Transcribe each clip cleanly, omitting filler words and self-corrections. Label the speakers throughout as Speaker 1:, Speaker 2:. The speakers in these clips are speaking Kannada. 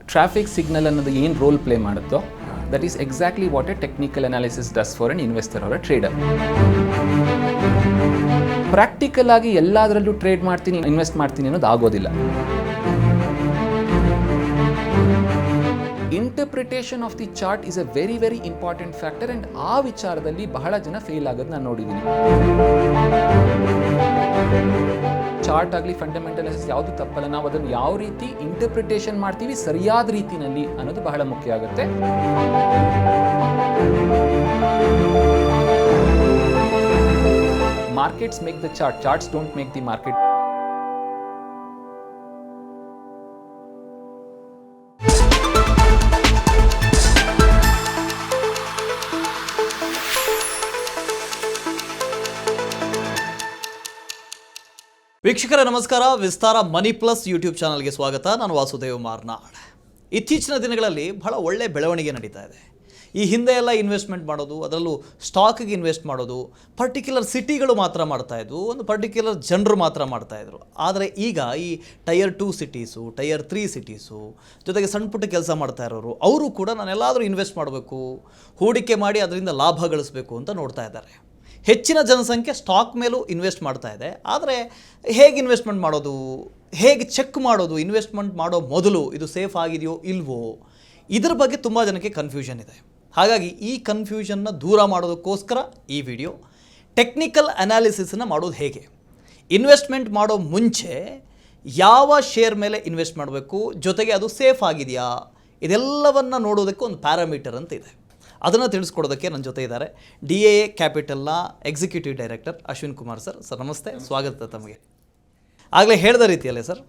Speaker 1: ಟ್ರಾಫಿಕ್ ಸಿಗ್ನಲ್ ಅನ್ನೋದು ಏನು ರೋಲ್ ಪ್ಲೇ ಮಾಡುತ್ತೋ that is exactly what a technical analysis does for an investor or a trader. Practical ಆಗಿ ಎಲ್ಲದರಲ್ಲೂ ಟ್ರೇಡ್ ಮಾಡ್ತೀನಿ ಇನ್ವೆಸ್ಟ್ ಮಾಡ್ತೀನಿ ಅನ್ನೋದು ಆಗೋದಿಲ್ಲ. Interpretation of the chart is a very very important factor and ಆ ವಿಚಾರದಲ್ಲಿ ಬಹಳ ಜನ ಫೇಲ್ ಆಗೋದು ನಾನು ನೋಡಿದ್ದೀನಿ. ಚಾರ್ಟ್ ಆಗಲಿ ಫಂಡಮೆಂಟಲ್ ಅನಾಲಿಸಿಸ್ ಯಾವುದು ತಪ್ಪಲ್ಲ, ನಾವು ಅದನ್ನು ಯಾವ ರೀತಿ ಇಂಟರ್ಪ್ರಿಟೇಷನ್ ಮಾಡ್ತೀವಿ ಸರಿಯಾದ ರೀತಿನಲ್ಲಿ ಅನ್ನೋದು ಬಹಳ ಮುಖ್ಯ ಆಗುತ್ತೆ. Markets make the chart, charts don't make the market.
Speaker 2: ವೀಕ್ಷಕರ ನಮಸ್ಕಾರ. ವಿಸ್ತಾರ ಮನಿ ಪ್ಲಸ್ ಯೂಟ್ಯೂಬ್ ಚಾನಲ್ಗೆ ಸ್ವಾಗತ. ನಾನು ವಾಸುದೇವ್ ಮಾರ್ನಾಡ್. ಇತ್ತೀಚಿನ ದಿನಗಳಲ್ಲಿ ಬಹಳ ಒಳ್ಳೆಯ ಬೆಳವಣಿಗೆ ನಡೀತಾ ಇದೆ. ಈ ಹಿಂದೆ ಎಲ್ಲ ಇನ್ವೆಸ್ಟ್ಮೆಂಟ್ ಮಾಡೋದು, ಅದರಲ್ಲೂ ಸ್ಟಾಕಿಗೆ ಇನ್ವೆಸ್ಟ್ ಮಾಡೋದು ಪರ್ಟಿಕ್ಯುಲರ್ ಸಿಟಿಗಳು ಮಾತ್ರ ಮಾಡ್ತಾಯಿದ್ವು, ಒಂದು ಪರ್ಟಿಕ್ಯುಲರ್ ಜನರು ಮಾತ್ರ ಮಾಡ್ತಾಯಿದ್ರು. ಆದರೆ ಈಗ ಈ ಟೈರ್ 2 ಸಿಟೀಸು, ಟೈರ್ 3 ಸಿಟೀಸು, ಜೊತೆಗೆ ಸಣ್ಣ ಪುಟ್ಟ ಕೆಲಸ ಮಾಡ್ತಾ ಇರೋರು ಅವರು ಕೂಡ ನಾನೆಲ್ಲಾದರೂ ಇನ್ವೆಸ್ಟ್ ಮಾಡಬೇಕು, ಹೂಡಿಕೆ ಮಾಡಿ ಅದರಿಂದ ಲಾಭ ಗಳಿಸಬೇಕು ಅಂತ ನೋಡ್ತಾ ಇದ್ದಾರೆ. ಹೆಚ್ಚಿನ ಜನಸಂಖ್ಯೆ ಸ್ಟಾಕ್ ಮೇಲೂ ಇನ್ವೆಸ್ಟ್ ಮಾಡ್ತಾ ಇದೆ. ಆದರೆ ಹೇಗೆ ಇನ್ವೆಸ್ಟ್ಮೆಂಟ್ ಮಾಡೋದು, ಹೇಗೆ ಚೆಕ್ ಮಾಡೋದು, ಇನ್ವೆಸ್ಟ್ಮೆಂಟ್ ಮಾಡೋ ಮೊದಲು ಇದು ಸೇಫ್ ಆಗಿದೆಯೋ ಇಲ್ವೋ, ಇದರ ಬಗ್ಗೆ ತುಂಬ ಜನಕ್ಕೆ ಕನ್ಫ್ಯೂಷನ್ ಇದೆ. ಹಾಗಾಗಿ ಈ ಕನ್ಫ್ಯೂಷನ್ನ ದೂರ ಮಾಡೋದಕ್ಕೋಸ್ಕರ ಈ ವಿಡಿಯೋ. ಟೆಕ್ನಿಕಲ್ ಅನಾಲಿಸಿಸನ್ನು ಮಾಡೋದು ಹೇಗೆ, ಇನ್ವೆಸ್ಟ್ಮೆಂಟ್ ಮಾಡೋ ಮುಂಚೆ ಯಾವ ಶೇರ್ ಮೇಲೆ ಇನ್ವೆಸ್ಟ್ ಮಾಡಬೇಕು, ಜೊತೆಗೆ ಅದು ಸೇಫ್ ಆಗಿದೆಯಾ, ಇದೆಲ್ಲವನ್ನು ನೋಡೋದಕ್ಕೆ ಒಂದು ಪ್ಯಾರಾಮೀಟರ್ ಅಂತ ಇದೆ. ಅದನ್ನು ತಿಳಿಸ್ಕೊಡೋದಕ್ಕೆ ನನ್ನ ಜೊತೆ ಇದ್ದಾರೆ DAA ಕ್ಯಾಪಿಟಲ್ನ executive director Ashwin Kumar sir. Sir ನಮಸ್ತೆ, ಸ್ವಾಗತ ತಮಗೆ. ಆಗಲೇ ಹೇಳಿದ ರೀತಿಯಲ್ಲೇ ಸರ್,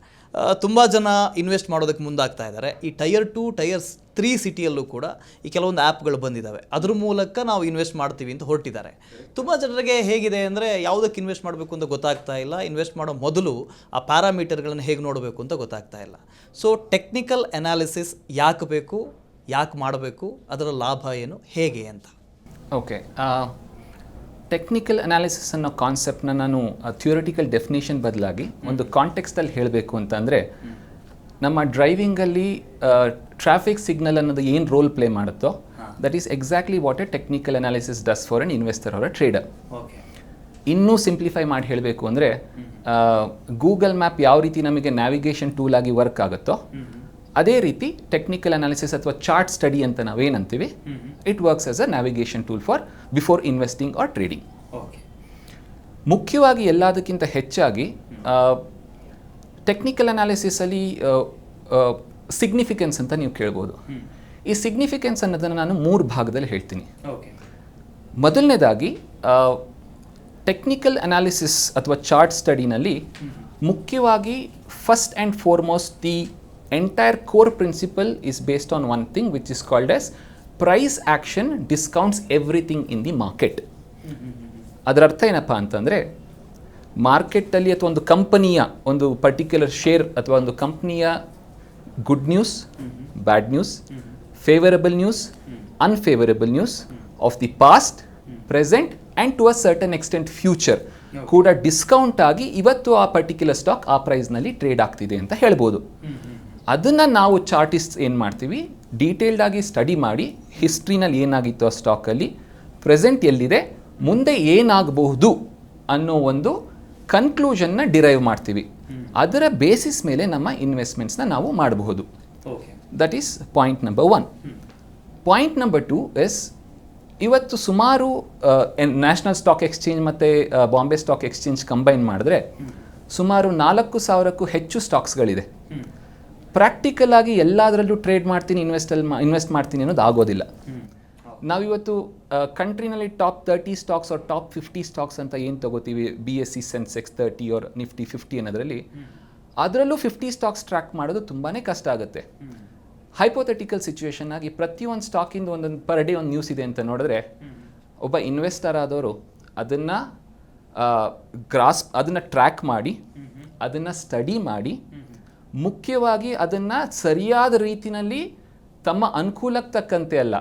Speaker 2: ತುಂಬ ಜನ ಇನ್ವೆಸ್ಟ್ ಮಾಡೋದಕ್ಕೆ ಮುಂದಾಗ್ತಾ ಇದ್ದಾರೆ. ಈ ಟೈರ್ 2, ಟೈರ್ 3 ಸಿಟಿಯಲ್ಲೂ ಕೂಡ ಈ ಕೆಲವೊಂದು ಆ್ಯಪ್ಗಳು ಬಂದಿದ್ದಾವೆ, ಅದ್ರ ಮೂಲಕ ನಾವು ಇನ್ವೆಸ್ಟ್ ಮಾಡ್ತೀವಿ ಅಂತ ಹೊರಟಿದ್ದಾರೆ. ತುಂಬ ಜನರಿಗೆ ಹೇಗಿದೆ ಅಂದರೆ ಯಾವುದಕ್ಕೆ ಇನ್ವೆಸ್ಟ್ ಮಾಡಬೇಕು ಅಂತ ಗೊತ್ತಾಗ್ತಾ ಇಲ್ಲ, ಇನ್ವೆಸ್ಟ್ ಮಾಡೋ ಮೊದಲು ಆ ಪ್ಯಾರಾಮೀಟರ್ಗಳನ್ನು ಹೇಗೆ ನೋಡಬೇಕು ಅಂತ ಗೊತ್ತಾಗ್ತಾ ಇಲ್ಲ. ಸೊ ಟೆಕ್ನಿಕಲ್ ಅನಾಲಿಸಿಸ್ ಯಾಕೆ ಬೇಕು, ಯಾಕೆ ಮಾಡಬೇಕು, ಅದರ ಲಾಭ ಏನು, ಹೇಗೆ ಅಂತ.
Speaker 1: ಓಕೆ, ಟೆಕ್ನಿಕಲ್ ಅನಾಲಿಸಿಸ್ ಅನ್ನೋ ಕಾನ್ಸೆಪ್ಟ್ನ ನಾನು ಥಿಯೋರಿಟಿಕಲ್ ಡೆಫಿನೇಷನ್ ಬದಲಾಗಿ ಒಂದು ಕಾಂಟೆಕ್ಸ್ಟಲ್ಲಿ ಹೇಳಬೇಕು ಅಂತಂದರೆ, ನಮ್ಮ ಡ್ರೈವಿಂಗಲ್ಲಿ ಟ್ರಾಫಿಕ್ ಸಿಗ್ನಲ್ ಅನ್ನೋದು ಏನು ರೋಲ್ ಪ್ಲೇ ಮಾಡುತ್ತೋ that is exactly what a technical analysis does for an investor or a trader. ಇನ್ನೂ ಸಿಂಪ್ಲಿಫೈ ಮಾಡಿ ಹೇಳಬೇಕು ಅಂದರೆ, ಗೂಗಲ್ ಮ್ಯಾಪ್ ಯಾವ ರೀತಿ ನಮಗೆ ನ್ಯಾವಿಗೇಷನ್ ಟೂಲ್ ಆಗಿ ವರ್ಕ್ ಆಗುತ್ತೋ ಅದೇ ರೀತಿ ಟೆಕ್ನಿಕಲ್ ಅನಾಲಿಸಿಸ್ ಅಥವಾ ಚಾರ್ಟ್ ಸ್ಟಡಿ ಅಂತ ನಾವೇನಂತೀವಿ, it works as a navigation tool for before investing or trading. ಮುಖ್ಯವಾಗಿ ಎಲ್ಲದಕ್ಕಿಂತ ಹೆಚ್ಚಾಗಿ ಟೆಕ್ನಿಕಲ್ ಅನಾಲಿಸಿಸಲ್ಲಿ ಸಿಗ್ನಿಫಿಕೆನ್ಸ್ ಅಂತ ನೀವು ಕೇಳ್ಬೋದು. ಈ ಸಿಗ್ನಿಫಿಕೆನ್ಸ್ ಅನ್ನೋದನ್ನು ನಾನು 3 ಭಾಗದಲ್ಲಿ ಹೇಳ್ತೀನಿ. ಮೊದಲನೇದಾಗಿ, ಟೆಕ್ನಿಕಲ್ ಅನಾಲಿಸಿಸ್ ಅಥವಾ ಚಾರ್ಟ್ ಸ್ಟಡಿನಲ್ಲಿ ಮುಖ್ಯವಾಗಿ first and foremost the entire core principle is based on one thing which is called as price action discounts everything in the market. ಅದರ ಅರ್ಥ ಏನಪ್ಪ ಅಂತಂದರೆ, ಮಾರ್ಕೆಟಲ್ಲಿ ಅಥವಾ ಒಂದು ಕಂಪನಿಯ ಒಂದು ಪರ್ಟಿಕ್ಯುಲರ್ ಶೇರ್ ಅಥವಾ ಒಂದು ಕಂಪ್ನಿಯ good news, bad news, favourable news, unfavourable news of the past, present and to a certain extent future ಕೂಡ ಡಿಸ್ಕೌಂಟ್ ಆಗಿ ಇವತ್ತು ಆ ಪರ್ಟಿಕ್ಯುಲರ್ ಸ್ಟಾಕ್ ಆ ಪ್ರೈಸ್ನಲ್ಲಿ ಟ್ರೇಡ್ ಆಗ್ತಿದೆ ಅಂತ ಹೇಳ್ಬೋದು. ಅದನ್ನು ನಾವು ಚಾರ್ಟಿಸ್ಟ್ ಏನು ಮಾಡ್ತೀವಿ, ಡೀಟೇಲ್ಡ್ ಆಗಿ ಸ್ಟಡಿ ಮಾಡಿ ಹಿಸ್ಟ್ರಿನಲ್ಲಿ ಏನಾಗಿತ್ತು ಆ ಸ್ಟಾಕಲ್ಲಿ, ಪ್ರೆಸೆಂಟ್ ಎಲ್ಲಿದೆ, ಮುಂದೆ ಏನಾಗಬಹುದು ಅನ್ನೋ ಒಂದು ಕನ್ಕ್ಲೂಷನ್ನ ಡಿರೈವ್ ಮಾಡ್ತೀವಿ. ಅದರ ಬೇಸಿಸ್ ಮೇಲೆ ನಮ್ಮ ಇನ್ವೆಸ್ಟ್ಮೆಂಟ್ಸ್ನ ನಾವು ಮಾಡಬಹುದು. That is point number 1. Point number 2 is, ಇವತ್ತು ಸುಮಾರು ನ್ಯಾಷನಲ್ ಸ್ಟಾಕ್ ಎಕ್ಸ್ಚೇಂಜ್ ಮತ್ತು ಬಾಂಬೆ ಸ್ಟಾಕ್ ಎಕ್ಸ್ಚೇಂಜ್ ಕಂಬೈನ್ ಮಾಡಿದ್ರೆ ಸುಮಾರು 4,000ಕ್ಕೂ ಹೆಚ್ಚು ಸ್ಟಾಕ್ಸ್ಗಳಿದೆ. ಪ್ರಾಕ್ಟಿಕಲ್ ಆಗಿ ಎಲ್ಲದರಲ್ಲೂ ಟ್ರೇಡ್ ಮಾಡ್ತೀನಿ ಇನ್ವೆಸ್ಟ್ ಮಾಡ್ತೀನಿ ಅನ್ನೋದು ಆಗೋದಿಲ್ಲ. ನಾವಿವತ್ತು ಕಂಟ್ರಿನಲ್ಲಿ top 30 stocks or top 50 stocks ಅಂತ ಏನು ತೊಗೋತೀವಿ, BSE ಸೆನ್ಸೆಕ್ಸ್ 30 ಆರ್ ನಿಫ್ಟಿ 50 ಅನ್ನೋದ್ರಲ್ಲಿ, ಅದರಲ್ಲೂ 50 ಸ್ಟಾಕ್ಸ್ ಟ್ರ್ಯಾಕ್ ಮಾಡೋದು ತುಂಬಾ ಕಷ್ಟ ಆಗುತ್ತೆ. ಹೈಪೋಥೆಟಿಕಲ್ ಸಿಚುವೇಶನ್ ಆಗಿ ಪ್ರತಿಯೊಂದು ಸ್ಟಾಕಿಂದ ಒಂದೊಂದು ಪರ್ ಡೇ ಒಂದು ನ್ಯೂಸ್ ಇದೆ ಅಂತ ನೋಡಿದ್ರೆ, ಒಬ್ಬ ಇನ್ವೆಸ್ಟರ್ ಆದವರು ಅದನ್ನು ಅದನ್ನು ಟ್ರ್ಯಾಕ್ ಮಾಡಿ, ಅದನ್ನು ಸ್ಟಡಿ ಮಾಡಿ, ಮುಖ್ಯವಾಗಿ ಅದನ್ನು ಸರಿಯಾದ ರೀತಿಯಲ್ಲಿ ತಮ್ಮ ಅನುಕೂಲಕ್ಕೆ ತಕ್ಕಂತೆ ಅಲ್ಲ,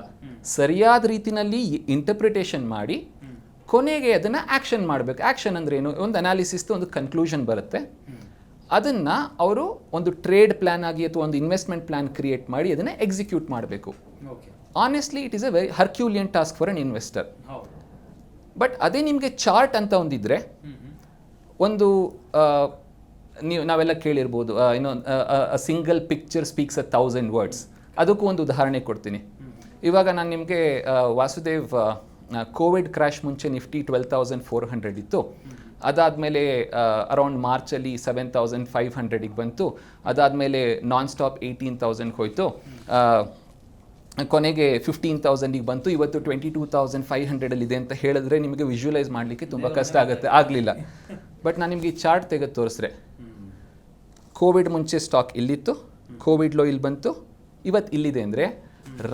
Speaker 1: ಸರಿಯಾದ ರೀತಿಯಲ್ಲಿ ಇಂಟರ್ಪ್ರಿಟೇಷನ್ ಮಾಡಿ ಕೊನೆಗೆ ಅದನ್ನು ಆ್ಯಕ್ಷನ್ ಮಾಡಬೇಕು. ಆ್ಯಕ್ಷನ್ ಅಂದರೆ ಏನು, ಒಂದು ಅನಾಲಿಸಿಸ್ದು ಒಂದು ಕನ್ಕ್ಲೂಷನ್ ಬರುತ್ತೆ, ಅದನ್ನು ಅವರು ಒಂದು ಟ್ರೇಡ್ ಪ್ಲ್ಯಾನ್ ಆಗಿ ಅಥವಾ ಒಂದು ಇನ್ವೆಸ್ಟ್ಮೆಂಟ್ ಪ್ಲ್ಯಾನ್ ಕ್ರಿಯೇಟ್ ಮಾಡಿ ಅದನ್ನು ಎಕ್ಸಿಕ್ಯೂಟ್ ಮಾಡಬೇಕು. Honestly it is a very herculean task for an investor. But ಅದೇ ನಿಮಗೆ ಚಾರ್ಟ್ ಅಂತ ಒಂದಿದ್ರೆ, ಒಂದು ನಾವೆಲ್ಲ ಕೇಳಿರ್ಬೋದು, ಸಿಂಗಲ್ ಪಿಕ್ಚರ್ ಸ್ಪೀಕ್ಸ್ 1,000 ವರ್ಡ್ಸ್. ಅದಕ್ಕೂ ಒಂದು ಉದಾಹರಣೆ ಕೊಡ್ತೀನಿ. ಇವಾಗ ನಾನು ನಿಮಗೆ ವಾಸುದೇವ್, ಕೋವಿಡ್ ಕ್ರ್ಯಾಶ್ ಮುಂಚೆ ನಿಫ್ಟಿ 12,400 ಇತ್ತು. ಅದಾದಮೇಲೆ ಅರೌಂಡ್ ಮಾರ್ಚಲ್ಲಿ 7,500ಗೆ ಬಂತು. ಅದಾದಮೇಲೆ ನಾನ್ ಸ್ಟಾಪ್ 18,000 ಹೋಯಿತು. ಕೊನೆಗೆ 15,000ಗೆ ಬಂತು. ಇವತ್ತು 22,500 ಇದೆ ಅಂತ ಹೇಳಿದ್ರೆ ನಿಮಗೆ ವಿಜುವಲೈಸ್ ಮಾಡಲಿಕ್ಕೆ ತುಂಬ ಕಷ್ಟ ಆಗುತ್ತೆ, ಆಗಲಿಲ್ಲ. ಬಟ್ ನಾನು ನಿಮಗೆ ಈ ಚಾರ್ಟ್ ತೆಗೆದು ತೋರಿಸ್ರೆ, ಕೋವಿಡ್ ಮುಂಚೆ ಸ್ಟಾಕ್ ಇಲ್ಲಿತ್ತು, ಕೋವಿಡ್ ಲೋ ಇಲ್ಲಿ ಬಂತು, ಇವತ್ತು ಇಲ್ಲಿದೆ ಅಂದರೆ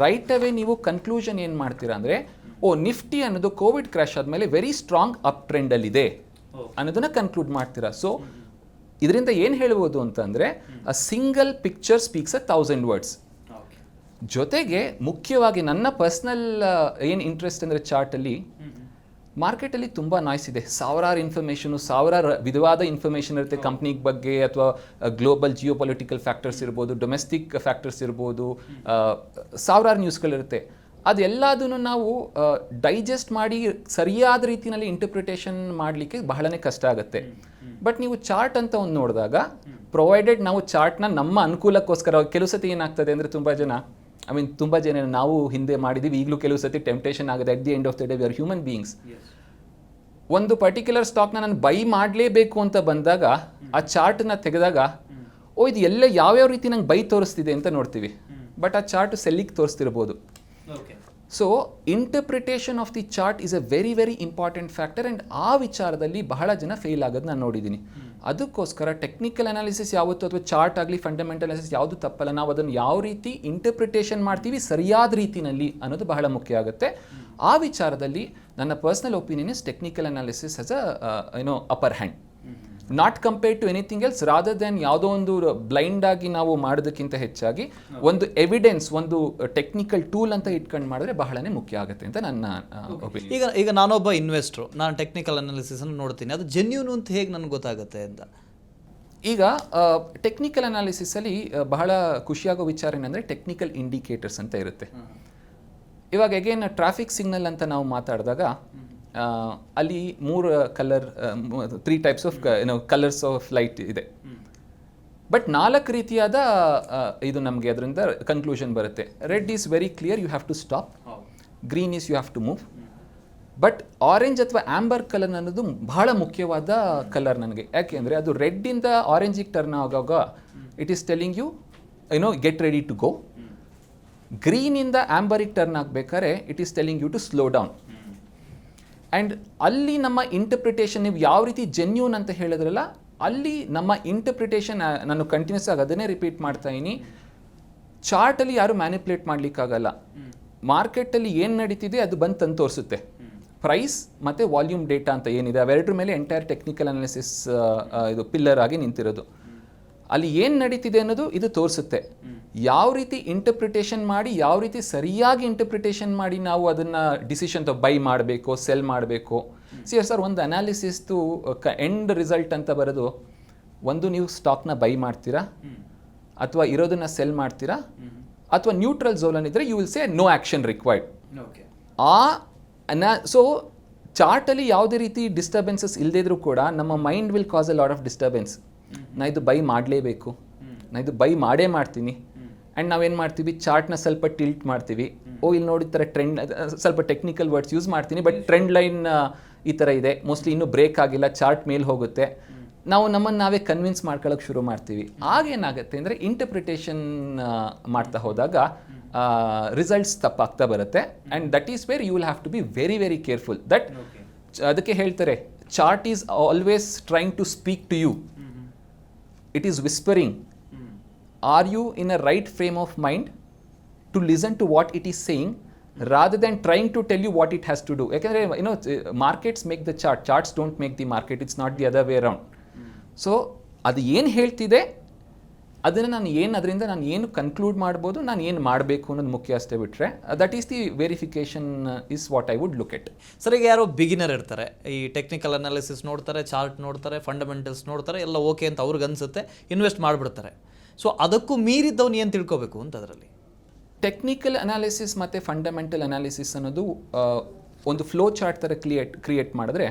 Speaker 1: ರೈಟ್ ಅವೇ ನೀವು ಕನ್ಕ್ಲೂಷನ್ ಏನು ಮಾಡ್ತೀರಾ ಅಂದರೆ, ನಿಫ್ಟಿ ಅನ್ನೋದು ಕೋವಿಡ್ ಕ್ರ್ಯಾಶ್ ಆದಮೇಲೆ ವೆರಿ ಸ್ಟ್ರಾಂಗ್ ಅಪ್ ಟ್ರೆಂಡಲ್ಲಿದೆ ಅನ್ನೋದನ್ನು ಕನ್ಕ್ಲೂಡ್ ಮಾಡ್ತೀರಾ. ಸೊ ಇದರಿಂದ ಏನು ಹೇಳ್ಬೋದು ಅಂತಂದರೆ, a single picture speaks 1,000 words. ಜೊತೆಗೆ ಮುಖ್ಯವಾಗಿ ನನ್ನ ಪರ್ಸ್ನಲ್ ಏನು ಇಂಟ್ರೆಸ್ಟ್ ಅಂದರೆ, ಚಾರ್ಟಲ್ಲಿ ಮಾರ್ಕೆಟಲ್ಲಿ ತುಂಬ ನಾಯ್ಸ್ ಇದೆ. ಸಾವಿರಾರು ಇನ್ಫಾರ್ಮೇಷನು, ಸಾವಿರಾರು ವಿಧವಾದ ಇನ್ಫಾರ್ಮೇಷನ್ ಇರುತ್ತೆ ಕಂಪ್ನಿ ಬಗ್ಗೆ, ಅಥವಾ ಗ್ಲೋಬಲ್ ಜಿಯೋ ಪೊಲಿಟಿಕಲ್ ಫ್ಯಾಕ್ಟರ್ಸ್ ಇರ್ಬೋದು, ಡೊಮೆಸ್ಟಿಕ್ ಫ್ಯಾಕ್ಟರ್ಸ್ ಇರ್ಬೋದು, ಸಾವಿರಾರು ನ್ಯೂಸ್ಗಳಿರುತ್ತೆ. ಅದೆಲ್ಲದನ್ನು ನಾವು ಡೈಜೆಸ್ಟ್ ಮಾಡಿ ಸರಿಯಾದ ರೀತಿಯಲ್ಲಿ ಇಂಟರ್ಪ್ರಿಟೇಷನ್ ಮಾಡಲಿಕ್ಕೆ ಬಹಳನೇ ಕಷ್ಟ ಆಗುತ್ತೆ. ಬಟ್ ನೀವು ಚಾರ್ಟ್ ಅಂತ ಒಂದು ನೋಡಿದಾಗ, ಪ್ರೊವೈಡೆಡ್ ನಾವು ಚಾರ್ಟ್ನ ನಮ್ಮ ಅನುಕೂಲಕ್ಕೋಸ್ಕರ, ಕೆಲವು ಸತಿ ಏನಾಗ್ತದೆ ಅಂದರೆ, ತುಂಬ ಜನ ನಾವು ಹಿಂದೆ ಮಾಡಿದ್ದೀವಿ, ಈಗಲೂ ಕೆಲವು ಸತಿ ಟೆಂಪ್ಟೇಷನ್ ಆಗುತ್ತೆ. At the end of the day we are human beings. ಒಂದು ಪರ್ಟಿಕ್ಯುಲರ್ ಸ್ಟಾಕ್ನ ನಾನು ಬೈ ಮಾಡಲೇಬೇಕು ಅಂತ ಬಂದಾಗ, ಆ ಚಾರ್ಟ್ನ ತೆಗೆದಾಗ, ಇದು ಎಲ್ಲ ಯಾವ್ಯಾವ ರೀತಿ ನಂಗೆ ಬೈ ತೋರಿಸ್ತಿದೆ ಅಂತ ನೋಡ್ತೀವಿ. ಬಟ್ ಆ ಚಾರ್ಟ್ ಸೆಲ್ಲಿಗೆ ತೋರಿಸ್ತಿರ್ಬೋದು. So interpretation of the chart is a very very important factor. And ಆ ವಿಚಾರದಲ್ಲಿ ಬಹಳ ಜನ ಫೇಲ್ ಆಗೋದು ನಾನು ನೋಡಿದ್ದೀನಿ. ಅದಕ್ಕೋಸ್ಕರ ಟೆಕ್ನಿಕಲ್ ಅನಾಲಿಸಿಸ್ ಯಾವತ್ತು, ಅಥವಾ ಚಾರ್ಟ್ ಆಗಲಿ ಫಂಡಮೆಂಟಲ್ ಅನಾಲಿಸಿಸ್ ಯಾವುದು ತಪ್ಪಲ್ಲ. ನಾವು ಅದನ್ನು ಯಾವ ರೀತಿ ಇಂಟರ್ಪ್ರಿಟೇಷನ್ ಮಾಡ್ತೀವಿ ಸರಿಯಾದ ರೀತಿಯಲ್ಲಿ ಅನ್ನೋದು ಬಹಳ ಮುಖ್ಯ ಆಗುತ್ತೆ. ಆ ವಿಚಾರದಲ್ಲಿ ನನ್ನ personal opinion is technical analysis has a upper hand, not compared to anything else, rather than ಯಾವುದೋ ಒಂದು ಬ್ಲೈಂಡ್ ಆಗಿ ನಾವು ಮಾಡೋದಕ್ಕಿಂತ ಹೆಚ್ಚಾಗಿ ಒಂದು ಎವಿಡೆನ್ಸ್, ಒಂದು ಟೆಕ್ನಿಕಲ್ ಟೂಲ್ ಅಂತ ಇಟ್ಕೊಂಡು ಮಾಡಿದ್ರೆ ಬಹಳನೇ ಮುಖ್ಯ ಆಗುತ್ತೆ ಅಂತ ನನ್ನ ಒಪಿನಿಯನ್.
Speaker 2: ಈಗ ನಾನೊಬ್ಬ ಇನ್ವೆಸ್ಟ್ರು, ನಾನು ಟೆಕ್ನಿಕಲ್ ಅನಾಲಿಸಿಸ್ ಅನ್ನು ನೋಡ್ತೀನಿ, ಅದು ಜೆನ್ಯೂನ್ ಅಂತ ಹೇಗೆ ನನಗೆ ಗೊತ್ತಾಗುತ್ತೆ ಅಂತ.
Speaker 1: ಈಗ ಟೆಕ್ನಿಕಲ್ ಅನಾಲಿಸಿಸಲ್ಲಿ ಬಹಳ ಖುಷಿಯಾಗೋ ವಿಚಾರ ಏನಂದರೆ, ಟೆಕ್ನಿಕಲ್ ಇಂಡಿಕೇಟರ್ಸ್ ಅಂತ ಇರುತ್ತೆ. ಇವಾಗ ಅಗೇನ್ ಟ್ರಾಫಿಕ್ ಸಿಗ್ನಲ್ ಅಂತ ನಾವು ಮಾತಾಡಿದಾಗ, ಅಲ್ಲಿ 3 types of colours of light ಇದೆ. ಬಟ್ 4 ರೀತಿಯಾದ ಇದು ನಮಗೆ ಅದರಿಂದ ಕನ್ಕ್ಲೂಷನ್ ಬರುತ್ತೆ. Red is very clear, you have to stop. Green is you have to move. But orange ಅಥವಾ ಆಂಬರ್ ಕಲರ್ ಅನ್ನೋದು ಬಹಳ ಮುಖ್ಯವಾದ ಕಲರ್ ನನಗೆ. ಯಾಕೆಂದರೆ ಅದು ರೆಡ್ಡಿಂದ ಆರೆಂಜಿಗೆ ಟರ್ನ್ ಆಗುವಾಗ it is telling you get ready to go. ಗ್ರೀನಿಂದ ಆಂಬರಿಗೆ ಟರ್ನ್ ಆಗಬೇಕಾದ್ರೆ it is telling you to slow down. And ಅಲ್ಲಿ ನಮ್ಮ ಇಂಟರ್ಪ್ರಿಟೇಷನ್, ನೀವು ಯಾವ ರೀತಿ ಜೆನ್ಯೂನ್ ಅಂತ ಹೇಳಿದ್ರಲ್ಲ, ಅಲ್ಲಿ ನಮ್ಮ ಇಂಟರ್ಪ್ರಿಟೇಷನ್, ನಾನು ಕಂಟಿನ್ಯೂಸ್ ಆಗಿ ಅದನ್ನೇ ರಿಪೀಟ್ ಮಾಡ್ತಾ ಇದ್ದೀನಿ, ಚಾರ್ಟಲ್ಲಿ ಯಾರು ಮ್ಯಾನಿಪ್ಯುಲೇಟ್ ಮಾಡಲಿಕ್ಕಾಗಲ್ಲ. ಮಾರ್ಕೆಟಲ್ಲಿ ಏನು ನಡೀತಿದೆ ಅದು ಬಂದು ತಂದು ತೋರಿಸುತ್ತೆ. ಪ್ರೈಸ್ ಮತ್ತು ವಾಲ್ಯೂಮ್ ಡೇಟಾ ಅಂತ ಏನಿದೆ, ಅವೆರಡರ ಮೇಲೆ ಎಂಟೈರ್ ಟೆಕ್ನಿಕಲ್ ಅನಾಲಿಸಿಸ್ ಇದು ಪಿಲ್ಲರ್ ಆಗಿ ನಿಂತಿರೋದು. ಅಲ್ಲಿ ಏನು ನಡೀತಿದೆ ಅನ್ನೋದು ಇದು ತೋರಿಸುತ್ತೆ. ಯಾವ ರೀತಿ ಇಂಟರ್ಪ್ರಿಟೇಷನ್ ಮಾಡಿ, ಯಾವ ರೀತಿ ಸರಿಯಾಗಿ ಇಂಟರ್ಪ್ರಿಟೇಷನ್ ಮಾಡಿ ನಾವು ಅದನ್ನು ಡಿಸಿಷನ್ ಬೈ ಮಾಡಬೇಕು, ಸೆಲ್ ಮಾಡಬೇಕು. ಸರ್, ಒಂದು ಅನಾಲಿಸಿಸ್ದು ಎಂಡ್ ರಿಸಲ್ಟ್ ಅಂತ ಬರೋದು, ಒಂದು ನೀವು ಸ್ಟಾಕ್ನ ಬೈ ಮಾಡ್ತೀರಾ, ಅಥವಾ ಇರೋದನ್ನು ಸೆಲ್ ಮಾಡ್ತೀರಾ, ಅಥವಾ ನ್ಯೂಟ್ರಲ್ ಝೋನಲ್ಲಿದ್ದರೆ you will say no action required. So ಚಾರ್ಟಲ್ಲಿ ಯಾವುದೇ ರೀತಿ ಡಿಸ್ಟರ್ಬೆನ್ಸಸ್ ಇಲ್ಲದೇ ಇದ್ರೂ ಕೂಡ ನಮ್ಮ mind will cause a lot of disturbance. ನಾ ಇದು ಬೈ ಮಾಡಲೇಬೇಕು, ನಾ ಇದು ಬೈ ಮಾಡೇ ಮಾಡ್ತೀನಿ. ಆ್ಯಂಡ್ ನಾವೇನು ಮಾಡ್ತೀವಿ, ಚಾರ್ಟ್ನ ಸ್ವಲ್ಪ ಟಿಲ್ಟ್ ಮಾಡ್ತೀವಿ. ಇಲ್ಲಿ ನೋಡಿ ಥರ ಟ್ರೆಂಡ್, ಸ್ವಲ್ಪ ಟೆಕ್ನಿಕಲ್ ವರ್ಡ್ಸ್ ಯೂಸ್ ಮಾಡ್ತೀನಿ, ಬಟ್ ಟ್ರೆಂಡ್ ಲೈನ್ ಈ ಥರ ಇದೆ, ಮೋಸ್ಟ್ಲಿ ಇನ್ನೂ ಬ್ರೇಕ್ ಆಗಿಲ್ಲ, ಚಾರ್ಟ್ ಮೇಲೆ ಹೋಗುತ್ತೆ. ನಾವು ನಮ್ಮನ್ನು ನಾವೇ ಕನ್ವಿನ್ಸ್ ಮಾಡ್ಕೊಳ್ಳೋಕೆ ಶುರು ಮಾಡ್ತೀವಿ. ಆಗೇನಾಗುತ್ತೆ ಅಂದರೆ, ಇಂಟರ್ಪ್ರಿಟೇಷನ್ ಮಾಡ್ತಾ ಹೋದಾಗ ರಿಸಲ್ಟ್ಸ್ ತಪ್ಪಾಗ್ತಾ ಬರುತ್ತೆ. And that is where you will have to be very very careful. That ಅದಕ್ಕೆ ಹೇಳ್ತಾರೆ, chart is always trying to speak to you. It is whispering. Are you in a right frame of mind to listen to what it is saying, rather than trying to tell you what it has to do? Yakandre, markets make the chart, charts don't make the market. It's not the other way around. So adu ಏನು ಹೇಳ್ತಿದೆ ಅದನ್ನು ಅದರಿಂದ ನಾನು ಏನು ಕನ್ಕ್ಲೂಡ್ ಮಾಡ್ಬೋದು, ನಾನು ಏನು ಮಾಡಬೇಕು ಅನ್ನೋದು ಮುಖ್ಯ ಅಷ್ಟೇ ಬಿಟ್ಟರೆ that is the verification is what I would look at.
Speaker 2: Sir, ಈಗ ಯಾರೋ ಬಿಗಿನರ್ ಇರ್ತಾರೆ, ಈ ಟೆಕ್ನಿಕಲ್ ಅನಾಲಿಸಿಸ್ ನೋಡ್ತಾರೆ, ಚಾರ್ಟ್ ನೋಡ್ತಾರೆ, ಫಂಡಮೆಂಟಲ್ಸ್ ನೋಡ್ತಾರೆ, ಎಲ್ಲ ಓಕೆ ಅಂತ ಅವ್ರಿಗೆ ಅನಿಸುತ್ತೆ, ಇನ್ವೆಸ್ಟ್ ಮಾಡಿಬಿಡ್ತಾರೆ. ಸೊ ಅದಕ್ಕೂ ಮೀರಿದ್ದವ್ನು ಏನು ತಿಳ್ಕೊಬೇಕು ಅಂತ ಅದರಲ್ಲಿ?
Speaker 1: ಟೆಕ್ನಿಕಲ್ ಅನಾಲಿಸಿಸ್ ಮತ್ತು ಫಂಡಮೆಂಟಲ್ ಅನಾಲಿಸಿಸ್ ಅನ್ನೋದು ಒಂದು ಫ್ಲೋ ಚಾರ್ಟ್ ಥರ ಕ್ರಿಯೇಟ್ ಮಾಡಿದ್ರೆ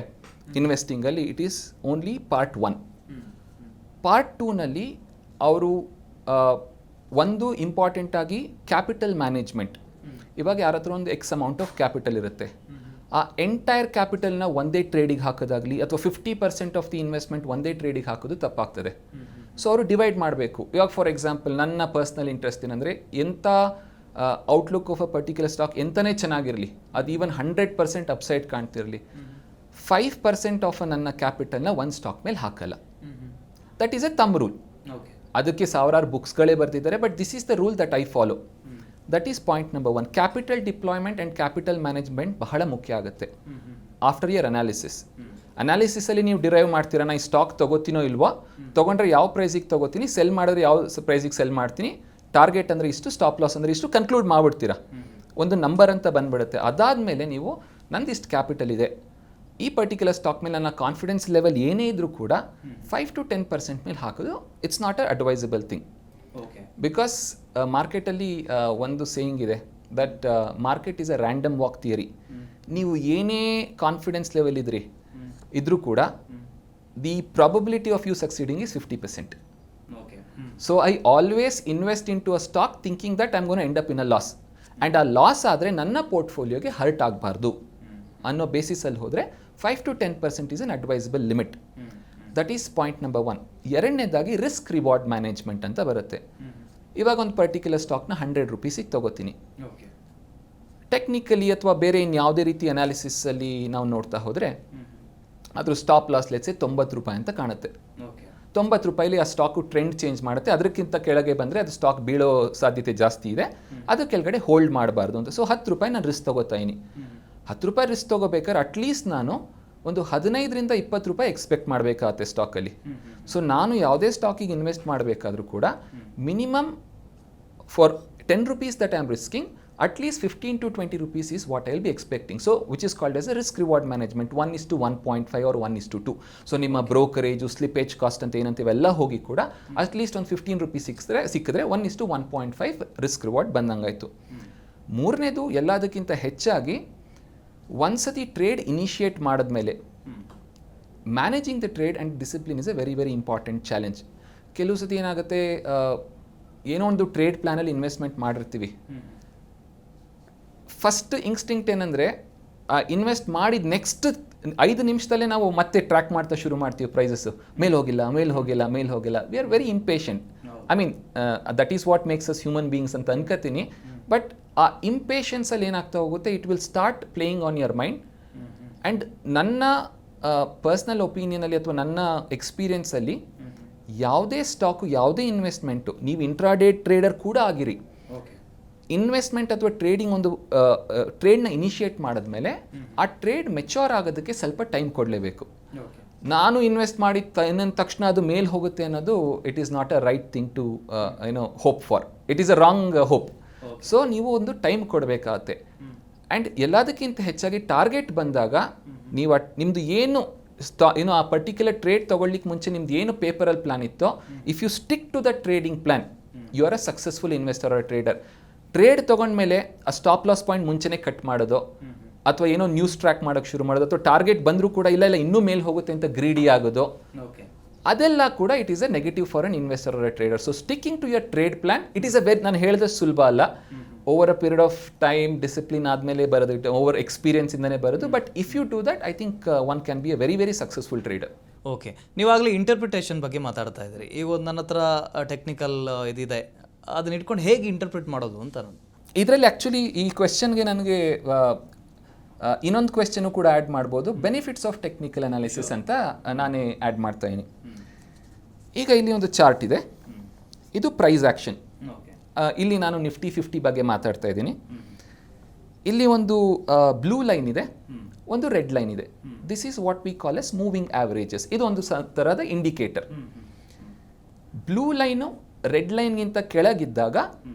Speaker 1: ಇನ್ವೆಸ್ಟಿಂಗಲ್ಲಿ it is only part 1. Part 2ನಲ್ಲಿ ಅವರು ಒಂದು ಇಂಪಾರ್ಟೆಂಟಾಗಿ ಕ್ಯಾಪಿಟಲ್ ಮ್ಯಾನೇಜ್ಮೆಂಟ್. ಇವಾಗ ಯಾರ ಹತ್ರ ಒಂದು ಎಕ್ಸ್ ಅಮೌಂಟ್ ಆಫ್ ಕ್ಯಾಪಿಟಲ್ ಇರುತ್ತೆ, ಆ ಎಂಟೈರ್ ಕ್ಯಾಪಿಟಲ್ನ ಒಂದೇ ಟ್ರೇಡಿಗೆ ಹಾಕೋದಾಗಲಿ ಅಥವಾ 50% ಆಫ್ ದಿ ಇನ್ವೆಸ್ಟ್ಮೆಂಟ್ ಒಂದೇ ಟ್ರೇಡಿಗೆ ಹಾಕೋದು ತಪ್ಪಾಗ್ತದೆ. ಸೊ ಅವರು ಡಿವೈಡ್ ಮಾಡಬೇಕು. ಇವಾಗ ಫಾರ್ ಎಕ್ಸಾಂಪಲ್ ನನ್ನ ಪರ್ಸ್ನಲ್ ಇಂಟ್ರೆಸ್ಟ್ ಏನಂದರೆ, ಎಂಥ outlook of a particular stock ಎಂತನೇ ಚೆನ್ನಾಗಿರಲಿ, ಅದು ಈವನ್ 100% ಅಪ್ಸೈಡ್ ಕಾಣ್ತಿರಲಿ, 5% ಆಫ್ ನನ್ನ ಕ್ಯಾಪಿಟಲ್ನ ಒಂದು ಸ್ಟಾಕ್ ಮೇಲೆ ಹಾಕಲ್ಲ. That is A thumb rule. ಅದಕ್ಕೆ ಸಾವಿರಾರು ಬುಕ್ಸ್ಗಳೇ ಬರ್ತಿದ್ದಾರೆ, but this is the rule that I follow. That is point number 1. Capital deployment and capital management ಬಹಳ ಮುಖ್ಯ ಆಗುತ್ತೆ ಆಫ್ಟರ್ ಯರ್ ಅನಾಲಿಸಿಸ್. ಅನಾಲಿಸಿಸಲ್ಲಿ ನೀವು ಡಿರೈವ್ ಮಾಡ್ತೀರಾ, ನಾನು ಈ ಸ್ಟಾಕ್ ತೊಗೋತೀನೋ ಇಲ್ವೋ, ತೊಗೊಂಡ್ರೆ ಯಾವ ಪ್ರೈಸಿಗೆ ತೊಗೋತೀನಿ, ಸೆಲ್ ಮಾಡಿದ್ರೆ ಯಾವ ಪ್ರೈಸಿಗೆ ಸೆಲ್ ಮಾಡ್ತೀನಿ, ಟಾರ್ಗೆಟ್ ಅಂದರೆ ಇಷ್ಟು, ಸ್ಟಾಪ್ ಲಾಸ್ ಅಂದರೆ ಇಷ್ಟು ಕನ್ಕ್ಲೂಡ್ ಮಾಡಿಬಿಡ್ತೀರಾ, ಒಂದು ನಂಬರ್ ಅಂತ ಬಂದ್ಬಿಡುತ್ತೆ. ಅದಾದಮೇಲೆ ನೀವು ನಂದು ಇಷ್ಟು ಕ್ಯಾಪಿಟಲ್ ಇದೆ, ಈ ಪರ್ಟಿಕ್ಯುಲರ್ ಸ್ಟಾಕ್ ಮೇಲೆ ನನ್ನ ಕಾನ್ಫಿಡೆನ್ಸ್ ಲೆವೆಲ್ ಏನೇ ಇದ್ರೂ ಕೂಡ 5 to 10% ಮೇಲೆ ಹಾಕೋದು it's not a advisable thing. Because ಮಾರ್ಕೆಟಲ್ಲಿ ಒಂದು ಸೇಯಿಂಗ್ ಇದೆ that market is a random walk theory. ನೀವು ಏನೇ ಕಾನ್ಫಿಡೆನ್ಸ್ ಲೆವೆಲ್ ಇದ್ರೂ ಕೂಡ the probability of you succeeding is 50%. So I always invest in to a stock thinking that I am gonna end up in a loss, and ಆ ಲಾಸ್ ಆದರೆ ನನ್ನ ಪೋರ್ಟ್ಫೋಲಿಯೋಗೆ ಹರ್ಟ್ ಆಗಬಾರ್ದು ಅನ್ನೋ ಬೇಸಿಸಲ್ಲಿ ಹೋದರೆ 5 to 10% is an advisable limit. That is point number 1. ಎರಡನೇದಾಗಿ ರಿಸ್ಕ್ ರಿವಾರ್ಡ್ ಮ್ಯಾನೇಜ್ಮೆಂಟ್ ಅಂತ ಬರುತ್ತೆ. ಇವಾಗ ಒಂದು ಪರ್ಟಿಕ್ಯುಲರ್ ಸ್ಟಾಕ್ನ 100 ರೂಪೀಸಿಗೆ ತೊಗೋತೀನಿ. ಟೆಕ್ನಿಕಲಿ ಅಥವಾ ಬೇರೆ ಇನ್ಯಾವುದೇ ರೀತಿ ಅನಾಲಿಸಿಸಲ್ಲಿ ನಾವು ನೋಡ್ತಾ ಹೋದರೆ ಅದ್ರ ಸ್ಟಾಪ್ ಲಾಸ್ ಲೆಟ್ಸೆ 90 ರೂಪಾಯಿ ಅಂತ ಕಾಣುತ್ತೆ. 90 ರೂಪಾಯಿಲಿ ಆ ಸ್ಟಾಕು ಟ್ರೆಂಡ್ ಚೇಂಜ್ ಮಾಡುತ್ತೆ, ಅದಕ್ಕಿಂತ ಕೆಳಗೆ ಬಂದರೆ ಅದು ಸ್ಟಾಕ್ ಬೀಳೋ ಸಾಧ್ಯತೆ ಜಾಸ್ತಿ ಇದೆ, ಅದ್ರ ಕೆಳಗಡೆ ಹೋಲ್ಡ್ ಮಾಡಬಾರ್ದು ಅಂತ. ಸೊ 10 ರೂಪಾಯಿ ನಾನು ರಿಸ್ಕ್ ತೊಗೋತಾ ಇದೀನಿ. 10 ರೂಪಾಯಿ ರಿಸ್ಕ್ ತೊಗೋಬೇಕಾದ್ರೆ ಅಟ್ಲೀಸ್ಟ್ ನಾನು ಒಂದು 15 to 20 ರೂಪಾಯಿ ಎಕ್ಸ್ಪೆಕ್ಟ್ ಮಾಡಬೇಕಾಗತ್ತೆ ಸ್ಟಾಕಲ್ಲಿ. ಸೊ ನಾನು ಯಾವುದೇ ಸ್ಟಾಕಿಗೆ ಇನ್ವೆಸ್ಟ್ ಮಾಡಬೇಕಾದ್ರೂ ಕೂಡ minimum for 10 rupees that I am risking, at least 15 to 20 rupees is what I will be expecting. So which is called as a risk reward management. 1:1.5 or 1:2. So ನಿಮ್ಮ ಬ್ರೋಕರೇಜು, ಸ್ಲಿಪೇಜ್ ಕಾಸ್ಟ್ ಅಂತ ಏನಂತೀವೆಲ್ಲ ಹೋಗಿ ಕೂಡ ಅಟ್ಲೀಸ್ಟ್ ಒಂದು 15 ರೂಪೀಸ್ ಸಿಕ್ಕಿದ್ರೆ 1:1.5 ರಿಸ್ಕ್ ರಿವಾರ್ಡ್ ಬಂದಂಗಾಯಿತು. ಮೂರನೇದು, ಎಲ್ಲದಕ್ಕಿಂತ ಹೆಚ್ಚಾಗಿ ಒಂದ್ಸತಿ ಟ್ರೇಡ್ ಇನಿಷಿಯೇಟ್ ಮಾಡಿದ್ಮೇಲೆ managing the trade and discipline is A very very important challenge. ಕೆಲವು ಸತಿ ಏನಾಗುತ್ತೆ, ಏನೋ ಒಂದು ಟ್ರೇಡ್ ಪ್ಲ್ಯಾನಲ್ಲಿ ಇನ್ವೆಸ್ಟ್ಮೆಂಟ್ ಮಾಡಿರ್ತೀವಿ, ಫಸ್ಟ್ ಇನ್ಸ್ಟಿಂಕ್ಟ್ ಏನಂದರೆ ಇನ್ವೆಸ್ಟ್ ಮಾಡಿದ ನೆಕ್ಸ್ಟ್ 5 ನಿಮಿಷದಲ್ಲೇ ನಾವು ಮತ್ತೆ ಟ್ರ್ಯಾಕ್ ಮಾಡ್ತಾ ಶುರು ಮಾಡ್ತೀವಿ ಪ್ರೈಸಸ್ಸು, ಮೇಲೆ ಹೋಗಿಲ್ಲ. We are very impatient. I mean that is what makes us human beings ಅಂತ ಅನ್ಕೋತೀನಿ. ಬಟ್ ಆ ಇಂಪೇಷನ್ಸಲ್ಲಿ ಏನಾಗ್ತಾ ಹೋಗುತ್ತೆ, it will start playing on your mind. And ನನ್ನ ಪರ್ಸ್ನಲ್ ಒಪಿನಿಯನಲ್ಲಿ ಅಥವಾ ನನ್ನ ಎಕ್ಸ್ಪೀರಿಯನ್ಸಲ್ಲಿ ಯಾವುದೇ ಸ್ಟಾಕು, ಯಾವುದೇ ಇನ್ವೆಸ್ಟ್ಮೆಂಟು, ನೀವು ಇಂಟ್ರಾಡೇ ಟ್ರೇಡರ್ ಕೂಡ ಆಗಿರಿ, ಇನ್ವೆಸ್ಟ್ಮೆಂಟ್ ಅಥವಾ ಟ್ರೇಡಿಂಗ್ ಒಂದು ಟ್ರೇಡ್ನ ಇನಿಷಿಯೇಟ್ ಮಾಡಿದ್ಮೇಲೆ ಆ ಟ್ರೇಡ್ ಮೆಚೂರ್ ಆಗೋದಕ್ಕೆ ಸ್ವಲ್ಪ ಟೈಮ್ ಕೊಡಲೇಬೇಕು. ನಾನು ಇನ್ವೆಸ್ಟ್ ಮಾಡಿ ತಕ್ಷಣ ಅದು ಮೇಲೆ ಹೋಗುತ್ತೆ ಅನ್ನೋದು it is not a right thing to hope for. It is a wrong hope. So ನೀವು ಒಂದು ಟೈಮ್ ಕೊಡಬೇಕಾಗತ್ತೆ. ಆ್ಯಂಡ್ ಎಲ್ಲದಕ್ಕಿಂತ ಹೆಚ್ಚಾಗಿ ಟಾರ್ಗೆಟ್ ಬಂದಾಗ ನೀವು ನಿಮ್ಮದು ಏನು ಆ ಪರ್ಟಿಕ್ಯುಲರ್ ಟ್ರೇಡ್ ತೊಗೊಳ್ಲಿಕ್ಕೆ ಮುಂಚೆ ನಿಮ್ದು ಏನು ಪೇಪರಲ್ಲಿ ಪ್ಲಾನ್ ಇತ್ತೋ, if you stick to the trading plan, you are a successful investor or trader. Trade ತೊಗೊಂಡ್ಮೇಲೆ ಆ ಸ್ಟಾಪ್ ಲಾಸ್ ಪಾಯಿಂಟ್ ಮುಂಚೆನೇ ಕಟ್ ಮಾಡೋದು, ಅಥವಾ ಏನೋ ನ್ಯೂಸ್ ಟ್ರ್ಯಾಕ್ ಮಾಡೋಕ್ಕೆ ಶುರು ಮಾಡೋದು, ಅಥವಾ ಟಾರ್ಗೆಟ್ ಬಂದರೂ ಕೂಡ ಇಲ್ಲ ಇನ್ನೂ ಮೇಲೆ ಹೋಗುತ್ತೆ ಅಂತ ಗ್ರೀಡಿ ಆಗೋದು, ಅದೆಲ್ಲ ಕೂಡ it is a negative for an investor or trader. So sticking to your trade plan, it is a very, ನಾನು ಹೇಳಿದಷ್ಟು ಸುಲಭ ಅಲ್ಲ. Over a period of time discipline ಆದಮೇಲೆ ಬರೋದು, ಓವರ್ ಎಕ್ಸ್ಪೀರಿಯನ್ಸಿಂದನೇ ಬರೋದು. But if you do that, I think one can be a very very successful trader.
Speaker 2: Okay, ನೀವಾಗಲೇ ಇಂಟರ್ಪ್ರಿಟೇಷನ್ ಬಗ್ಗೆ ಮಾತಾಡ್ತಾ ಇದ್ರಿ. ಈಗ ಒಂದು ನನ್ನ ಹತ್ರ ಟೆಕ್ನಿಕಲ್ ಇದಿದೆ, ಅದನ್ನ ಇಟ್ಕೊಂಡು ಹೇಗೆ ಇಂಟರ್ಪ್ರಿಟ್ ಮಾಡೋದು ಅಂತ.
Speaker 1: ಇದರಲ್ಲಿ ಆ್ಯಕ್ಚುಲಿ ಈ ಕ್ವೆಶ್ಚನ್ಗೆ ನನಗೆ ಇನ್ನೊಂದು ಕ್ವೆಶ್ಚನು ಕೂಡ ಆ್ಯಡ್ ಮಾಡ್ಬೋದು. ಬೆನಿಫಿಟ್ಸ್ ಆಫ್ ಟೆಕ್ನಿಕಲ್ ಅನಾಲಿಸಿಸ್ ಅಂತ ನಾನೇ ಆ್ಯಡ್ ಮಾಡ್ತಾ ಇದ್ದೀನಿ. ಈಗ ಇಲ್ಲಿ ಒಂದು ಚಾರ್ಟ್ ಇದೆ, ಇದು ಪ್ರೈಸ್ ಆ್ಯಕ್ಷನ್. ಇಲ್ಲಿ ನಾನು ನಿಫ್ಟಿ 50 ಬಗ್ಗೆ ಮಾತಾಡ್ತಾ ಇದ್ದೀನಿ. ಇಲ್ಲಿ ಒಂದು ಬ್ಲೂ ಲೈನ್ ಇದೆ, ಒಂದು ರೆಡ್ ಲೈನ್ ಇದೆ. This is what we call as moving averages. ಇದು ಒಂದು ಥರದ ಇಂಡಿಕೇಟರ್. ಬ್ಲೂ ಲೈನು ರೆಡ್ ಲೈನ್ಗಿಂತ ಕೆಳಗಿದ್ದಾಗ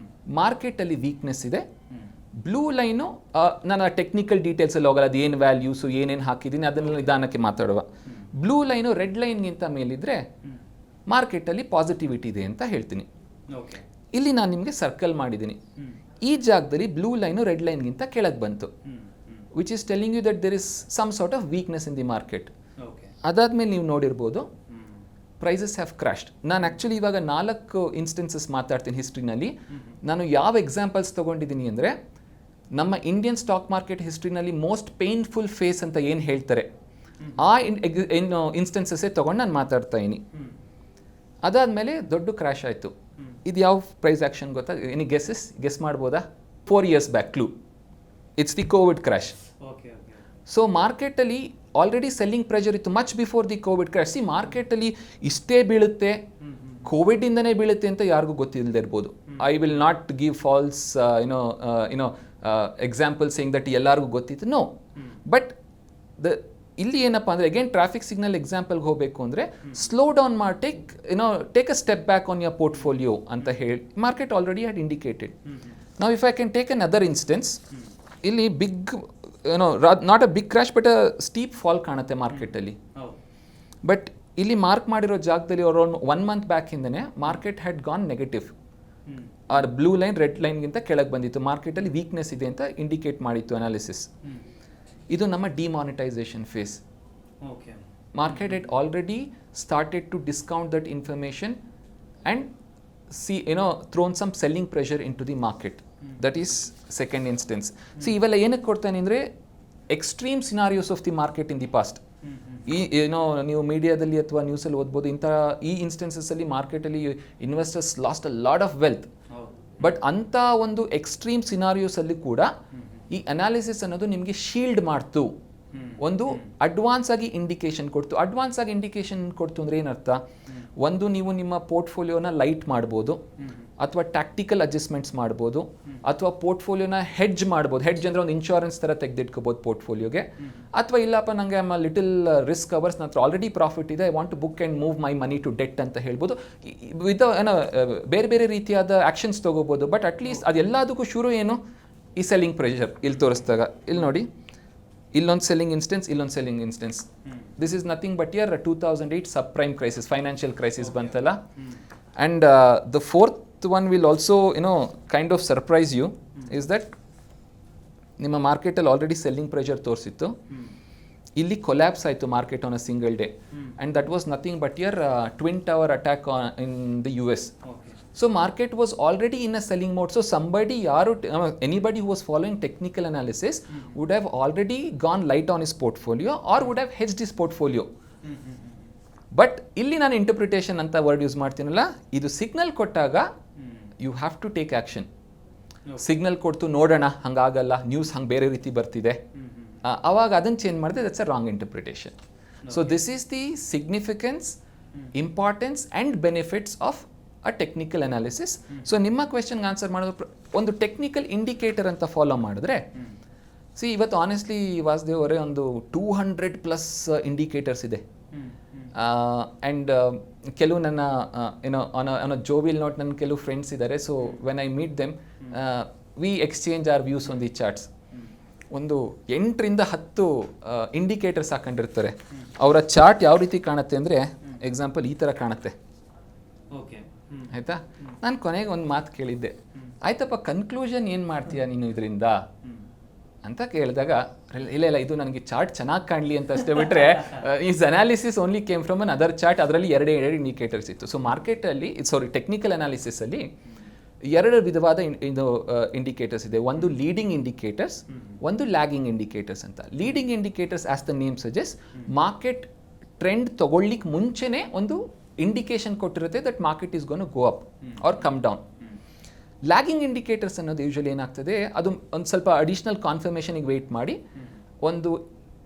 Speaker 1: ಮಾರ್ಕೆಟಲ್ಲಿ ವೀಕ್ನೆಸ್ ಇದೆ. ಬ್ಲೂ ಲೈನು ನಾನು ಟೆಕ್ನಿಕಲ್ ಡೀಟೇಲ್ಸಲ್ಲಿ ಹೋಗಲ್ಲ, ಅದು ಏನು ವ್ಯಾಲ್ಯೂಸು ಏನೇನು ಹಾಕಿದ್ದೀನಿ ಅದನ್ನು ನಿಧಾನಕ್ಕೆ ಮಾತಾಡುವ. ಬ್ಲೂ ಲೈನು ರೆಡ್ ಲೈನ್ಗಿಂತ ಮೇಲಿದ್ರೆ ಮಾರ್ಕೆಟಲ್ಲಿ ಪಾಸಿಟಿವಿಟಿ ಇದೆ ಅಂತ ಹೇಳ್ತೀನಿ. ಇಲ್ಲಿ ನಾನು ನಿಮಗೆ ಸರ್ಕಲ್ ಮಾಡಿದ್ದೀನಿ. ಈ ಜಾಗದಲ್ಲಿ ಬ್ಲೂ ಲೈನು ರೆಡ್ ಲೈನ್ಗಿಂತ ಕೆಳಗೆ ಬಂತು, which is telling you that there is some sort of weakness in the market. ಅದಾದಮೇಲೆ ನೀವು ನೋಡಿರ್ಬೋದು ಪ್ರೈಸಸ್ ಹ್ಯಾವ್ ಕ್ರಾಶ್ಡ್. ನಾನು ಆ್ಯಕ್ಚುಲಿ ಇವಾಗ 4 ಇನ್ಸ್ಟೆನ್ಸಸ್ ಮಾತಾಡ್ತೀನಿ ಹಿಸ್ಟ್ರಿನಲ್ಲಿ. ನಾನು ಯಾವ ಎಕ್ಸಾಂಪಲ್ಸ್ ತೊಗೊಂಡಿದ್ದೀನಿ ಅಂದರೆ, ನಮ್ಮ ಇಂಡಿಯನ್ ಸ್ಟಾಕ್ ಮಾರ್ಕೆಟ್ ಹಿಸ್ಟ್ರಿನಲ್ಲಿ ಮೋಸ್ಟ್ ಪೇನ್ಫುಲ್ ಫೇಸ್ ಅಂತ ಏನು ಹೇಳ್ತಾರೆ ಆ ಇನ್ಸ್ಟೆನ್ಸಸ್ಸೇ ತೊಗೊಂಡು ನಾನು ಮಾತಾಡ್ತಾ ಇದ್ದೀನಿ. ಅದಾದಮೇಲೆ ದೊಡ್ಡ ಕ್ರ್ಯಾಶ್ ಆಯಿತು. ಇದು ಯಾವ ಪ್ರೈಸ್ ಆ್ಯಕ್ಷನ್ ಗೊತ್ತಾ? ಎನಿ ಗೆಸ್ ಮಾಡ್ಬೋದಾ? 4 years back clue. It's the covid crash. So ಮಾರ್ಕೆಟಲ್ಲಿ ಆಲ್ರೆಡಿ ಸೆಲ್ಲಿಂಗ್ ಪ್ರೆಷರ್ ಇತ್ತು much before the covid crash. See ಮಾರ್ಕೆಟಲ್ಲಿ ಇಷ್ಟೇ ಬೀಳುತ್ತೆ, ಕೋವಿಡಿಂದನೇ ಬೀಳುತ್ತೆ ಅಂತ ಯಾರಿಗೂ ಗೊತ್ತಿಲ್ಲದೆ ಇರ್ಬೋದು. I will not give false example saying that ಎಲ್ಲರಿಗೂ ಗೊತ್ತಿತ್ತು, ನೋ. ಬಟ್ ಇಲ್ಲಿ ಏನಪ್ಪ ಅಂದರೆ, ಅಗೇನ್ ಟ್ರಾಫಿಕ್ ಸಿಗ್ನಲ್ ಎಕ್ಸಾಂಪಲ್ಗೆ ಹೋಗಬೇಕು ಅಂದರೆ, ಸ್ಲೋ ಡೌನ್ ಮಾಡಿ take a step back on your portfolio ಅಂತ ಹೇಳಿ ಮಾರ್ಕೆಟ್ ಆಲ್ರೆಡಿ ಹ್ಯಾಡ್ ಇಂಡಿಕೇಟೆಡ್. ನಾವು if I can take another instance, ಇಲ್ಲಿ big not a big crash but a steep fall ಕಾಣುತ್ತೆ ಮಾರ್ಕೆಟಲ್ಲಿ. ಬಟ್ ಇಲ್ಲಿ ಮಾರ್ಕ್ ಮಾಡಿರೋ ಜಾಗದಲ್ಲಿ ಅರೌಂಡ್ 1 month ಬ್ಯಾಕಿಂದನೇ ಮಾರ್ಕೆಟ್ ಹ್ಯಾಡ್ ಗಾನ್ ನೆಗೆಟಿವ್. ಆ ಬ್ಲೂ ಲೈನ್ ರೆಡ್ ಲೈನ್ಗಿಂತ ಕೆಳಗೆ ಬಂದಿತ್ತು, ಮಾರ್ಕೆಟಲ್ಲಿ ವೀಕ್ನೆಸ್ ಇದೆ ಅಂತ ಇಂಡಿಕೇಟ್ ಮಾಡಿತ್ತು ಅನಾಲಿಸಿಸ್. ಇದು ನಮ್ಮ demonetisation phase. Market had already started to discount that information and see, thrown some selling pressure into the market. That is second instance. See, ಇವೆಲ್ಲ ಏನಕ್ಕೆ ಕೊಡ್ತಾನೆ ಅಂದರೆ, extreme scenarios of the market in the past. ನೀವು ಮೀಡಿಯಾದಲ್ಲಿ ಅಥವಾ ನ್ಯೂಸಲ್ಲಿ ಓದ್ಬೋದು, ಈ ಇನ್ಸ್ಟೆನ್ಸಸ್ಸಲ್ಲಿ ಮಾರ್ಕೆಟಲ್ಲಿ investors last a lot of wealth. But ಅಂಥ ಒಂದು ಎಕ್ಸ್ಟ್ರೀಮ್ ಸಿನಾರಿಯೋಸಲ್ಲಿ ಕೂಡ ಈ ಅನಾಲಿಸಿಸ್ ಅನ್ನೋದು ನಿಮಗೆ ಶೀಲ್ಡ್ ಮಾಡ್ತು, ಒಂದು ಅಡ್ವಾನ್ಸ್ ಆಗಿ ಇಂಡಿಕೇಶನ್ ಕೊಡ್ತು. ಅಡ್ವಾನ್ಸ್ ಆಗಿ ಇಂಡಿಕೇಶನ್ ಕೊಡ್ತು ಅಂದರೆ ಏನರ್ಥ? ಒಂದು, ನೀವು ನಿಮ್ಮ ಪೋರ್ಟ್ಫೋಲಿಯೋನ ಲೈಟ್ ಮಾಡ್ಬೋದು, ಅಥವಾ ಟ್ಯಾಕ್ಟಿಕಲ್ ಅಡ್ಜಸ್ಟ್ಮೆಂಟ್ಸ್ ಮಾಡ್ಬೋದು, ಅಥವಾ ಪೋರ್ಟ್ಫೋಲಿಯೋನ ಹೆಡ್ಜ್ ಮಾಡ್ಬೋದು. ಹೆಡ್ಜ್ ಅಂದರೆ ಒಂದು ಇನ್ಶೂರೆನ್ಸ್ ಥರ ತೆಗೆದಿಟ್ಕೋಬೋದು ಪೋರ್ಟ್ಫೋಲಿಯೋಗೆ. ಅಥವಾ ಇಲ್ಲಪ್ಪ, ನನಗೆ ಲಿಟಲ್ ರಿಸ್ಕ್ ಅವರ್ಸ್, ನನ್ನ ಹತ್ರ ಆಲ್ರೆಡಿ ಪ್ರಾಫಿಟ್ ಇದೆ, I want to book and move my money to debt ಅಂತ ಹೇಳ್ಬೋದು. ಬೇರೆ ಬೇರೆ ರೀತಿಯಾದ ಆ್ಯಕ್ಷನ್ಸ್ ತೊಗೋಬೋದು. ಬಟ್ ಅಟ್ಲೀಸ್ಟ್ ಅದೆಲ್ಲದಕ್ಕೂ ಶುರು ಏನು? ಈ ಸೆಲ್ಲಿಂಗ್ ಪ್ರೆಷರ್ ಇಲ್ಲಿ ತೋರಿಸಿದಾಗ. ಇಲ್ಲಿ ನೋಡಿ, ಇಲ್ಲೊಂದು ಸೆಲ್ಲಿಂಗ್ ಇನ್ಸ್ಟೆನ್ಸ್, ಇಲ್ಲೊಂದು selling instance. This is nothing but your 2008 sub prime crisis, financial crisis ಬಂತಲ್ಲ. And the fourth one will also kind of surprise you, is that ನಿಮ್ಮ ಮಾರ್ಕೆಟಲ್ಲಿ ಆಲ್ರೆಡಿ ಸೆಲ್ಲಿಂಗ್ ಪ್ರೆಷರ್ ತೋರಿಸಿತ್ತು, ಇಲ್ಲಿ ಕೊಲ್ಯಾಪ್ಸ್ ಆಯಿತು market on a single day. And that was nothing but your twin tower attack in the US. So market was already in a selling mode. So anybody who was following technical analysis would have already gone light on his portfolio or would have hedged his portfolio. But ಇಲ್ಲಿ ನಾನು ಇಂಟರ್ಪ್ರಿಟೇಷನ್ ಅಂತ ವರ್ಡ್ ಯೂಸ್ ಮಾಡ್ತೀನಲ್ಲ, ಇದು ಸಿಗ್ನಲ್ ಕೊಟ್ಟಾಗ you have to take action. Signal ಕೊಡ್ತು, ನೋಡೋಣ ಹಂಗಾಗಲ್ಲ, ನ್ಯೂಸ್ ಹಂಗೆ ಬೇರೆ ರೀತಿ ಬರ್ತಿದೆ, ಅವಾಗ ಅದನ್ನು ಚೇಂಜ್ ಮಾಡಿದೆ, that's a wrong interpretation. So this is the significance, importance and benefits of a technical analysis. So ನಿಮ್ಮ ಕ್ವೆಶನ್ಗೆ ಆನ್ಸರ್ ಮಾಡೋದು, ಒಂದು ಟೆಕ್ನಿಕಲ್ ಇಂಡಿಕೇಟರ್ ಅಂತ ಫಾಲೋ ಮಾಡಿದ್ರೆ, ಇವತ್ತು ಆನೆಸ್ಟ್ಲಿ ವಾಸುದೇವ್ ಅವರೇ ಒಂದು 200+ ಇಂಡಿಕೇಟರ್ಸ್ ಇದೆ. ಆ್ಯಂಡ್ ಕೆಲವು ನನ್ನ ಆನ್ ಅ ಜೋವಿಲ್ ನೋಟ್ ನನ್ನ ಕೆಲವು ಫ್ರೆಂಡ್ಸ್ ಇದ್ದಾರೆ. So when I meet them, we exchange our views on the charts. ಒಂದು 8ರಿಂದ 10 ಇಂಡಿಕೇಟರ್ಸ್ ಹಾಕೊಂಡಿರ್ತಾರೆ. ಅವರ ಚಾರ್ಟ್ ಯಾವ ರೀತಿ ಕಾಣುತ್ತೆ ಅಂದರೆ, ಎಕ್ಸಾಂಪಲ್ ಈ ಥರ ಕಾಣುತ್ತೆ, ಆಯಿತಾ? ನಾನು ಕೊನೆಗೆ ಒಂದು ಮಾತು ಕೇಳಿದ್ದೆ, ಆಯ್ತಪ್ಪ ಕನ್ಕ್ಲೂಷನ್ ಏನು ಮಾಡ್ತೀಯಾ ನೀನು ಇದರಿಂದ ಅಂತ ಕೇಳಿದಾಗ, ಇಲ್ಲ ಇದು ನನಗೆ ಚಾರ್ಟ್ ಚೆನ್ನಾಗಿ ಕಾಣಲಿ ಅಂತ ಅಷ್ಟೇ ಬಿಟ್ಟರೆ, is analysis only came from an other chart. ಅದರಲ್ಲಿ 2 ಇಂಡಿಕೇಟರ್ಸ್ ಇತ್ತು. ಸೊ ಮಾರ್ಕೆಟಲ್ಲಿ ಟೆಕ್ನಿಕಲ್ ಅನಾಲಿಸಿಸಲ್ಲಿ 2 ವಿಧವಾದ ಇಂಡಿಕೇಟರ್ಸ್ ಇದೆ. ಒಂದು ಲೀಡಿಂಗ್ ಇಂಡಿಕೇಟರ್ಸ್, ಒಂದು ಲ್ಯಾಗಿಂಗ್ ಇಂಡಿಕೇಟರ್ಸ್ ಅಂತ. Leading indicators, as the name suggest, market trend ತಗೊಳ್ಳಿಕ್ಕೆ ಮುಂಚೆನೇ ಒಂದು ಇಂಡಿಕೇಶನ್ ಕೊಟ್ಟಿರುತ್ತೆ that market is gonna go up or come down. Lagging indicators ಅನ್ನೋದು ಯೂಶಲಿ ಏನಾಗ್ತದೆ, ಅದು ಒಂದು ಸ್ವಲ್ಪ ಅಡಿಷ್ನಲ್ ಕಾನ್ಫರ್ಮೇಷನಿಗೆ ವೆಯ್ಟ್ ಮಾಡಿ ಒಂದು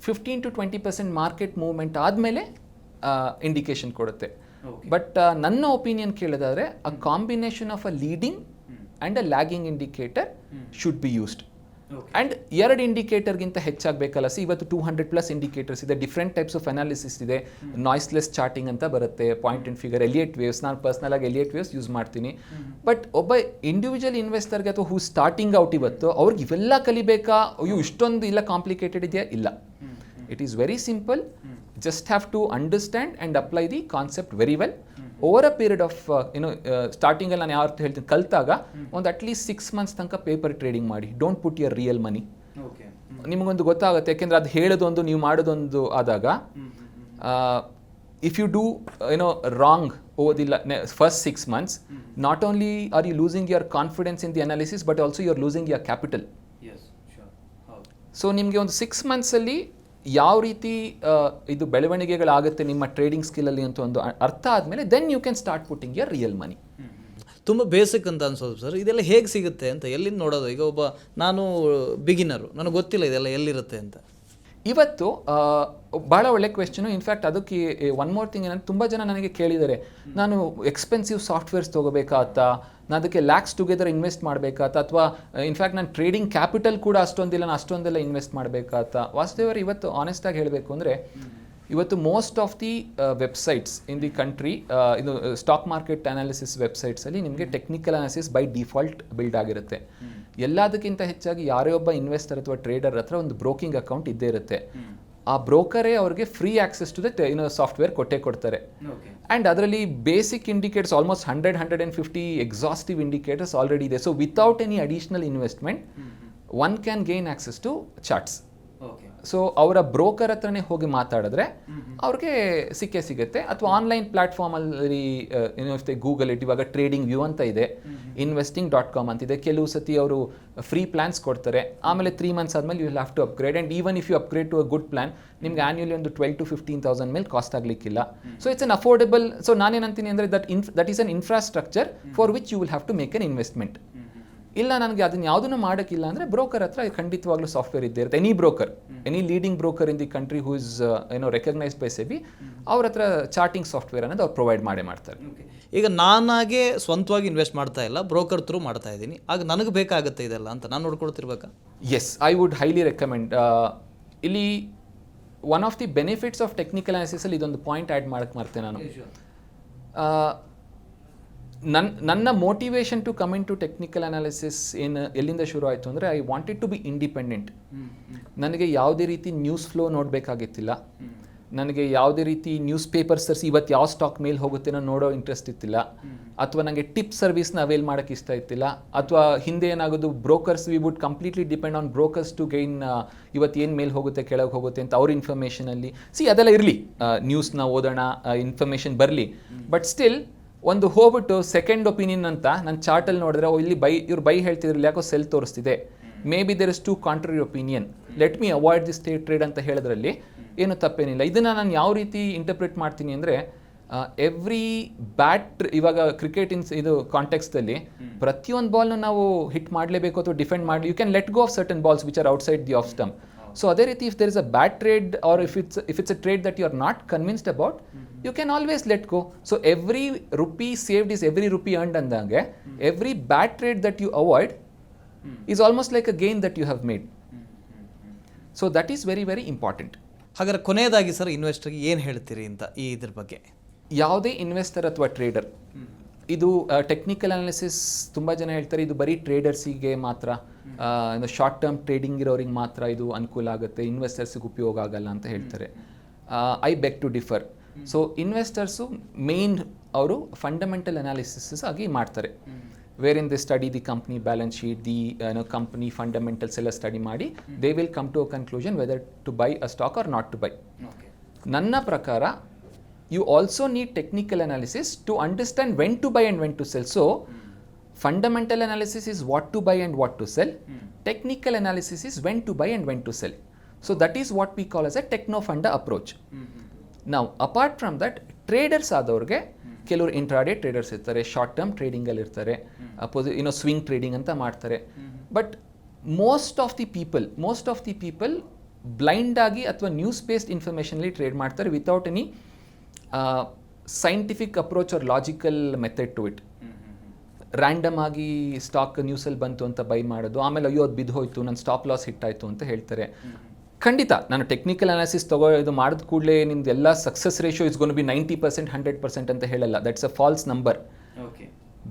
Speaker 1: 15 to 20% ಮಾರ್ಕೆಟ್ ಮೂವ್ಮೆಂಟ್ ಆದಮೇಲೆ ಇಂಡಿಕೇಶನ್ ಕೊಡುತ್ತೆ. ಬಟ್ ನನ್ನ ಒಪಿನಿಯನ್ ಕೇಳಿದಾದರೆ, a combination of a leading and a lagging indicator should be used. And 2 ಇಂಡಿಕೇಟರ್ಗಿಂತ ಹೆಚ್ಚಾಗಬೇಕಲ್ಲ. ಇವತ್ತು 200+ ಇಂಡಿಕೇಟರ್ಸ್ ಇದೆ, ಡಿಫ್ರೆಂಟ್ ಟೈಪ್ಸ್ ಆಫ್ ಅನಾಲಿಸಿಸ್ ಇದೆ. ನಾಯ್ಸ್ಲೆಸ್ ಚಾರ್ಟಿಂಗ್ ಅಂತ ಬರುತ್ತೆ, point and figure, Elliott waves. ನಾನು ಪರ್ಸ್ನಲ್ ಆಗಿ ಎಲಿಯಟ್ ವೇವ್ಸ್ ಯೂಸ್ ಮಾಡ್ತೀನಿ. ಬಟ್ ಒಬ್ಬ ಇಂಡಿವಿಜುವಲ್ ಇನ್ವೆಸ್ಟರ್ಗೆ ಅಥವಾ ಹೂ ಸ್ಟಾರ್ಟಿಂಗ್ ಔಟ್ ಇವತ್ತು ಅವ್ರಿಗೆ ಇವೆಲ್ಲ ಕಲಿಬೇಕಾ, ಅಯ್ಯೋ ಇಷ್ಟೊಂದು ಇಲ್ಲ ಕಾಂಪ್ಲಿಕೇಟೆಡ್ ಇದೆಯಾ? ಇಲ್ಲ, it is very simple. Just have to understand and apply the concept very well over a period of ಸ್ಟಾರ್ಟಿಂಗಲ್ಲಿ ನಾನು ಯಾವತ್ತು ಹೇಳ್ತೀನಿ, ಕಲಿತಾಗ ಒಂದು ಅಟ್ಲೀಸ್ಟ್ 6 months ತನಕ ಪೇಪರ್ ಟ್ರೇಡಿಂಗ್ ಮಾಡಿ. Don't put your real money. ನಿಮಗೊಂದು ಗೊತ್ತಾಗುತ್ತೆ, ಯಾಕೆಂದರೆ ಅದು ಹೇಳೋದೊಂದು ನೀವು ಮಾಡೋದೊಂದು ಆದಾಗ, if you do wrong over the first 6 months, not only are you losing your confidence in the analysis, but also you are losing your capital. So ನಿಮಗೆ ಒಂದು 6 monthsಲ್ಲಿ ಯಾವ ರೀತಿ ಇದು ಬೆಳವಣಿಗೆಗಳಾಗುತ್ತೆ ನಿಮ್ಮ ಟ್ರೇಡಿಂಗ್ ಸ್ಕಿಲ್ಲಲ್ಲಿ ಅಂತ ಒಂದು ಅರ್ಥ ಆದಮೇಲೆ then you can start putting your real money.
Speaker 2: ತುಂಬ ಬೇಸಿಕ್ ಅಂತ ಅನ್ಸೋದು ಸರ್. ಇದೆಲ್ಲ ಹೇಗೆ ಸಿಗುತ್ತೆ ಅಂತ ಎಲ್ಲಿಂದ ನೋಡೋದು? ಈಗ ನಾನು ಬಿಗಿನರು, ನನಗೆ ಗೊತ್ತಿಲ್ಲ ಇದೆಲ್ಲ ಎಲ್ಲಿರುತ್ತೆ ಅಂತ.
Speaker 1: ಇವತ್ತು ಭಾಳ ಒಳ್ಳೆ ಕ್ವೆಶ್ಚನು. ಇನ್ಫ್ಯಾಕ್ಟ್ ಅದಕ್ಕೆ ಒನ್ ಮೋರ್ ಥಿಂಗ್ ಏನಂತ ತುಂಬ ಜನ ನನಗೆ ಕೇಳಿದ್ದಾರೆ, ನಾನು ಎಕ್ಸ್ಪೆನ್ಸಿವ್ ಸಾಫ್ಟ್ವೇರ್ಸ್ ತೊಗೋಬೇಕಾತ, ನಾನು ಅದಕ್ಕೆ ಲ್ಯಾಕ್ಸ್ ಟುಗೆದರ್ ಇನ್ವೆಸ್ಟ್ ಮಾಡಬೇಕಾತ, ಅಥವಾ ಇನ್ಫ್ಯಾಕ್ಟ್ ನಾನು ಟ್ರೇಡಿಂಗ್ ಕ್ಯಾಪಿಟಲ್ ಕೂಡ ಅಷ್ಟೊಂದೆಲ್ಲ ಇನ್ವೆಸ್ಟ್ ಮಾಡಬೇಕಾತ. ವಾಸ್ತವ್ಯರು ಇವತ್ತು ಆನೆಸ್ಟಾಗಿ ಹೇಳಬೇಕು ಅಂದರೆ, ಇವತ್ತು most of the websites in the country, ಇದು ಸ್ಟಾಕ್ ಮಾರ್ಕೆಟ್ ಅನಾಲಿಸಿಸ್ ವೆಬ್ಸೈಟ್ಸಲ್ಲಿ ನಿಮಗೆ technical analysis by default build ಆಗಿರುತ್ತೆ. ಎಲ್ಲದಕ್ಕಿಂತ ಹೆಚ್ಚಾಗಿ ಯಾರೇ ಒಬ್ಬ ಇನ್ವೆಸ್ಟರ್ ಅಥವಾ ಟ್ರೇಡರ್ ಹತ್ರ ಒಂದು ಬ್ರೋಕಿಂಗ್ ಅಕೌಂಟ್ ಇದ್ದೇ ಇರುತ್ತೆ. ಆ ಬ್ರೋಕರೇ ಅವ್ರಿಗೆ free access to the software ಕೊಡ್ತಾರೆ. ಆ್ಯಂಡ್ ಅದರಲ್ಲಿ basic indicators almost 100-150 exhaustive indicators already ಇದೆ. So without any additional investment one can gain access to charts. So ಅವರ ಬ್ರೋಕರ್ ಹತ್ರನೇ ಹೋಗಿ ಮಾತಾಡಿದ್ರೆ ಅವ್ರಿಗೆ ಸಿಗುತ್ತೆ. ಅಥವಾ ಆನ್ಲೈನ್ ಪ್ಲಾಟ್ಫಾರ್ಮಲ್ಲಿ ಗೂಗಲ್ ಇಟ್ ಇವಾಗ ಟ್ರೇಡಿಂಗ್ ವ್ಯೂ ಅಂತ ಇದೆ, investing.com ಅಂತಿದೆ. ಕೆಲವು ಸತಿ ಅವರು ಫ್ರೀ ಪ್ಲಾನ್ಸ್ ಕೊಡ್ತಾರೆ. ಆಮೇಲೆ 3 months ಆದಮೇಲೆ you will have to upgrade. And even if you upgrade to a good plan, ನಿಮ್ಗೆ ಆನ್ಯುವಲಿ ಒಂದು 12,000-15,000 ಮೇಲೆ ಕಾಸ್ಟ್ ಆಗಲಿಕ್ಕಿಲ್ಲ. So it's an affordable. So ನಾನೇನಂತೀನಿ ಅಂದರೆ that is an infrastructure for which you will have to make an investment. ಇಲ್ಲ ನನಗೆ ಅದನ್ನು ಯಾವುದನ್ನು ಮಾಡೋಕ್ಕಿಲ್ಲ ಅಂದರೆ ಬ್ರೋಕರ್ ಹತ್ರ ಖಂಡಿತವಾಗ್ಲೂ ಸಾಫ್ಟ್ವೇರ್ ಇದ್ದೇ ಇರುತ್ತೆ. Any broker, any leading broker in the country who is recognised by SEBI, ಅವ್ರ ಹತ್ರ ಚಾರ್ಟಿಂಗ್ ಸಾಫ್ಟ್ವೇರ್ ಅನ್ನೋದು ಅವ್ರು ಪ್ರೊವೈಡ್ ಮಾಡ್ತಾರೆ.
Speaker 2: ಈಗ ನಾನಾಗೆ ಸ್ವಂತವಾಗಿ ಇನ್ವೆಸ್ಟ್ ಮಾಡ್ತಾ ಇಲ್ಲ, ಬ್ರೋಕರ್ ಥ್ರೂ ಮಾಡ್ತಾ ಇದ್ದೀನಿ. ಆಗ ನನಗೆ ಬೇಕಾಗುತ್ತೆ ಇದೆಲ್ಲ ಅಂತ ನಾನು ನೋಡ್ಕೊಳ್ತಿರ್ಬೇಕಾ?
Speaker 1: Yes, I would highly recommend. ಇಲ್ಲಿ one of the benefits of technical ಅನಾಲಿಸಿಸಲ್ಲಿ ಇದೊಂದು ಪಾಯಿಂಟ್ ಆ್ಯಡ್ ಮಾಡಕ್ಕೆ ಮಾಡ್ತೇನೆ ನಾನು. ನನ್ನ motivation to come in to technical analysis ಎಲ್ಲಿಂದ ಶುರು ಆಯಿತು ಅಂದರೆ, I wanted to be independent. ನನಗೆ ಯಾವುದೇ ರೀತಿ ನ್ಯೂಸ್ ಫ್ಲೋ ನೋಡಬೇಕಾಗಿತ್ತಿಲ್ಲ. ನನಗೆ ಯಾವುದೇ ರೀತಿ ನ್ಯೂಸ್ ಪೇಪರ್ಸ್ ತರಿಸಿ ಇವತ್ತು ಯಾವ ಸ್ಟಾಕ್ ಮೇಲೆ ಹೋಗುತ್ತೆ ನೋಡೋ ಇಂಟ್ರೆಸ್ಟ್ ಇತ್ತಿಲ್ಲ. ಅಥವಾ ನನಗೆ ಟಿಪ್ ಸರ್ವಿಸ್ನ ಅವೈಲ್ ಮಾಡೋಕ್ಕೆ ಇಷ್ಟ ಇತ್ತಿಲ್ಲ. ಅಥವಾ ಹಿಂದೆ ಏನಾಗೋದು, brokers, we would completely depend on brokers to gain ಇವತ್ತು ಏನು ಮೇಲೆ ಹೋಗುತ್ತೆ ಕೆಳಗೆ ಹೋಗುತ್ತೆ ಅಂತ ಅವ್ರ ಇನ್ಫಾರ್ಮೇಷನಲ್ಲಿ. ಅದೆಲ್ಲ ಇರಲಿ, ನ್ಯೂಸ್ನ ಓದೋಣ, ಇನ್ಫಾರ್ಮೇಷನ್ ಬರಲಿ. ಬಟ್ ಸ್ಟಿಲ್ ಒಂದು ಹೋಗ್ಬಿಟ್ಟು ಸೆಕೆಂಡ್ ಒಪಿನಿಯನ್ ಅಂತ ನನ್ನ ಚಾರ್ಟಲ್ಲಿ ನೋಡಿದ್ರೆ, ಇಲ್ಲಿ ಇವ್ರು ಬೈ ಹೇಳ್ತಿದ್ರಲ್ಲಿ ಯಾಕೋ ಸೆಲ್ ತೋರಿಸ್ತಿದೆ, maybe there is two contrary opinion, let me avoid this trade ಅಂತ ಹೇಳೋದ್ರಲ್ಲಿ ಏನು ತಪ್ಪೇನಿಲ್ಲ. ಇದನ್ನು ನಾನು ಯಾವ ರೀತಿ ಇಂಟರ್ಪ್ರಿಟ್ ಮಾಡ್ತೀನಿ ಅಂದರೆ, ಎವ್ರಿ ಇವಾಗ ಕ್ರಿಕೆಟ್ ಇದು ಕಾಂಟೆಕ್ಸ್ಟಲ್ಲಿ ಪ್ರತಿಯೊಂದು ಬಾಲ್ನ ನಾವು ಹಿಟ್ ಮಾಡಲೇಬೇಕು ಅಥವಾ ಡಿಫೆಂಡ್ ಮಾಡಲಿ. You can let go of certain balls which are outside the off stump. So ಅದೇ ರೀತಿ if there is a bad trade or if it's a trade that you are not convinced about, you can always let go. So every rupee saved is every rupee earned andange. Every bad trade that you avoid is almost like a gain that you have made. So that is very very important.
Speaker 2: ಹಾಗಾದ್ರೆ ಕೊನೆಯದಾಗಿ ಸರ್, ಇನ್ವೆಸ್ಟರ್ಗೆ ಏನು ಹೇಳ್ತೀರಿ ಅಂತ ಇದ್ರ ಬಗ್ಗೆ?
Speaker 1: ಯಾವುದೇ ಇನ್ವೆಸ್ಟರ್ ಅಥವಾ ಟ್ರೇಡರ್, ಇದು ಟೆಕ್ನಿಕಲ್ ಅನಾಲಿಸಿಸ್ ತುಂಬ ಜನ ಹೇಳ್ತಾರೆ ಇದು ಬರೀ ಟ್ರೇಡರ್ಸಿಗೆ ಮಾತ್ರ, ಶಾರ್ಟ್ ಟರ್ಮ್ ಟ್ರೇಡಿಂಗ್ ಇರೋರಿಗೆ ಮಾತ್ರ ಇದು ಅನುಕೂಲ ಆಗುತ್ತೆ, ಇನ್ವೆಸ್ಟರ್ಸಿಗೆ ಉಪಯೋಗ ಆಗಲ್ಲ ಅಂತ ಹೇಳ್ತಾರೆ. I beg to differ. So investors main ಅವರು ಫಂಡಮೆಂಟಲ್ ಅನಾಲಿಸಿಸ್ ಆಗಿ ಮಾಡ್ತಾರೆ. Where in the study the company balance sheet, the company fundamentals ಎಲ್ಲ ಸ್ಟಡಿ ಮಾಡಿ they will come to a conclusion whether to buy a stock or not to buy. ನನ್ನ ಪ್ರಕಾರ you also need technical analysis to understand when to buy and when to sell. So fundamental analysis is what to buy and what to sell. Technical analysis is when to buy and when to sell. So that is what we call as a techno-funda approach. Now apart from that, traders ಆದವ್ರಿಗೆ ಕೆಲವರು ಇಂಟ್ರಾಡೇ ಟ್ರೇಡರ್ಸ್ ಇರ್ತಾರೆ, ಶಾರ್ಟ್ ಟರ್ಮ್ ಟ್ರೇಡಿಂಗಲ್ಲಿ ಇರ್ತಾರೆ, ಸ್ವಿಂಗ್ ಟ್ರೇಡಿಂಗ್ ಅಂತ ಮಾಡ್ತಾರೆ. But most of the people blind ಆಗಿ ಅಥವಾ ನ್ಯೂಸ್ ಬೇಸ್ಡ್ ಇನ್ಫಾರ್ಮೇಷನಲ್ಲಿ ಟ್ರೇಡ್ ಮಾಡ್ತಾರೆ without any scientific approach or logical method to it. Random ಆಗಿ ಸ್ಟಾಕ್ ನ್ಯೂಸಲ್ಲಿ ಬಂತು ಅಂತ ಬೈ ಮಾಡೋದು, ಆಮೇಲೆ ಅಯ್ಯೋ ಅದು ಬಿದ್ದು ಹೋಯ್ತು, ನನ್ನ ಸ್ಟಾಪ್ ಲಾಸ್ ಹಿಟ್ ಆಯಿತು ಅಂತ ಹೇಳ್ತಾರೆ. ಖಂಡಿತ ನಾನು ಟೆಕ್ನಿಕಲ್ ಅನಾಲಿಸಿಸ್ ಇದು ಮಾಡಿದ ಕೂಡಲೇ ನಿಮ್ದು ಎಲ್ಲ success ratio is gonna be 90%, 100% ಅಂತ ಹೇಳಲ್ಲ. That's a false number.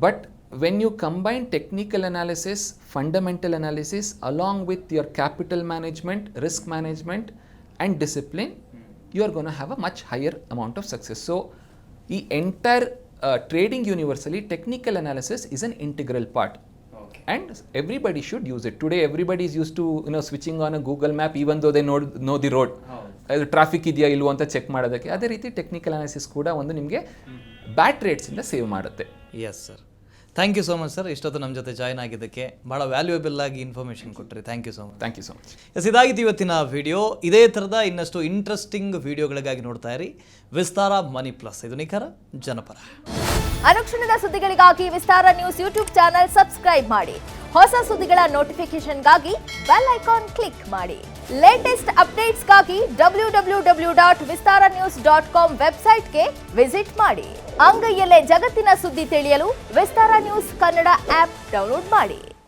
Speaker 1: But when you combine technical analysis, fundamental analysis along with your capital management, risk management and discipline, you are gonna have a much higher amount of success. So ಈ entire trading universally, technical analysis is an integral part. And everybody should use it. Today everybody is used to switching on a Google map even though they know the road. Traffic ಇದೆಯಾ ಇಲ್ವೋ ಅಂತ ಚೆಕ್ ಮಾಡೋದಕ್ಕೆ. ಅದೇ ರೀತಿ ಟೆಕ್ನಿಕಲ್ ಅನಾಲಿಸಿಸ್ ಕೂಡ ಒಂದು ನಿಮಗೆ ಬ್ಯಾಡ್ ರೇಟ್ಸಿಂದ ಸೇವ್ ಮಾಡುತ್ತೆ.
Speaker 2: Yes sir, thank you so much sir. ಇಷ್ಟೊತ್ತು ನಮ್ಮ ಜೊತೆ ಜಾಯ್ನ್ ಆಗಿದ್ದಕ್ಕೆ ಭಾಳ ವ್ಯಾಲ್ಯೂಯಬಲ್ ಆಗಿ ಇನ್ಫಾರ್ಮೇಷನ್ ಕೊಟ್ಟರೆ thank you so much.
Speaker 1: Thank you so much.
Speaker 2: Yes, ಇದಾಗಿತ್ತು ಇವತ್ತಿನ ವಿಡಿಯೋ. ಇದೇ ಥರದ ಇನ್ನಷ್ಟು ಇಂಟ್ರೆಸ್ಟಿಂಗ್ ವಿಡಿಯೋಗಳಿಗಾಗಿ ನೋಡ್ತಾ ಇರಿ ವಿಸ್ತಾರ ಮನಿ ಪ್ಲಸ್. ಇದು ನಿಖರ ಜನಪರ.
Speaker 3: ಅನುಕ್ಷಣದ ಸುದ್ದಿಗಳಿಗಾಗಿ ವಿಸ್ತಾರ ನ್ಯೂಸ್ ಯೂಟ್ಯೂಬ್ ಚಾನೆಲ್ ಸಬ್ಸ್ಕ್ರೈಬ್ ಮಾಡಿ. ಹೊಸ ಸುದ್ದಿಗಳ ನೋಟಿಫಿಕೇಶನ್ಗಾಗಿ ಬೆಲ್ ಐಕಾನ್ ಕ್ಲಿಕ್ ಮಾಡಿ. ಲೇಟೆಸ್ಟ್ ಅಪ್ಡೇಟ್ಸ್ಗಾಗಿ www.vistaranews.com ವೆಬ್ಸೈಟ್ಗೆ ವಿಸಿಟ್ ಮಾಡಿ. ಅಂಗೈಯಲ್ಲೇ ಜಗತ್ತಿನ ಸುದ್ದಿ ತಿಳಿಯಲು ವಿಸ್ತಾರ ನ್ಯೂಸ್ ಕನ್ನಡ ಆಪ್ ಡೌನ್ಲೋಡ್ ಮಾಡಿ.